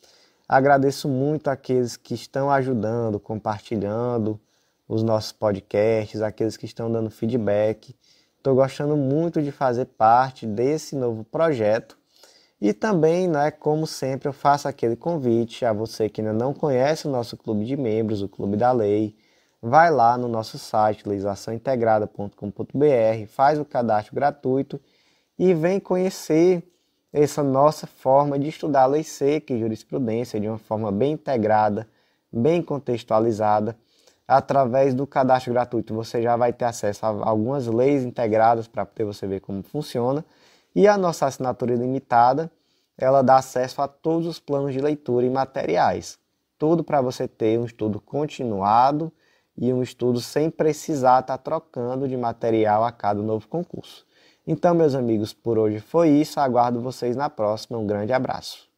Agradeço muito àqueles que estão ajudando, compartilhando os nossos podcasts, aqueles que estão dando feedback. Estou gostando muito de fazer parte desse novo projeto. E também, né, como sempre, eu faço aquele convite a você que ainda não conhece o nosso clube de membros, o Clube da Lei. Vai lá no nosso site, legislaçãointegrada.com.br, faz o cadastro gratuito e vem conhecer essa nossa forma de estudar lei seca e jurisprudência de uma forma bem integrada, bem contextualizada. Através do cadastro gratuito você já vai ter acesso a algumas leis integradas para poder você ver como funciona. E a nossa assinatura ilimitada, ela dá acesso a todos os planos de leitura e materiais. Tudo para você ter um estudo continuado e um estudo sem precisar estar trocando de material a cada novo concurso. Então, meus amigos, por hoje foi isso. Aguardo vocês na próxima. Um grande abraço.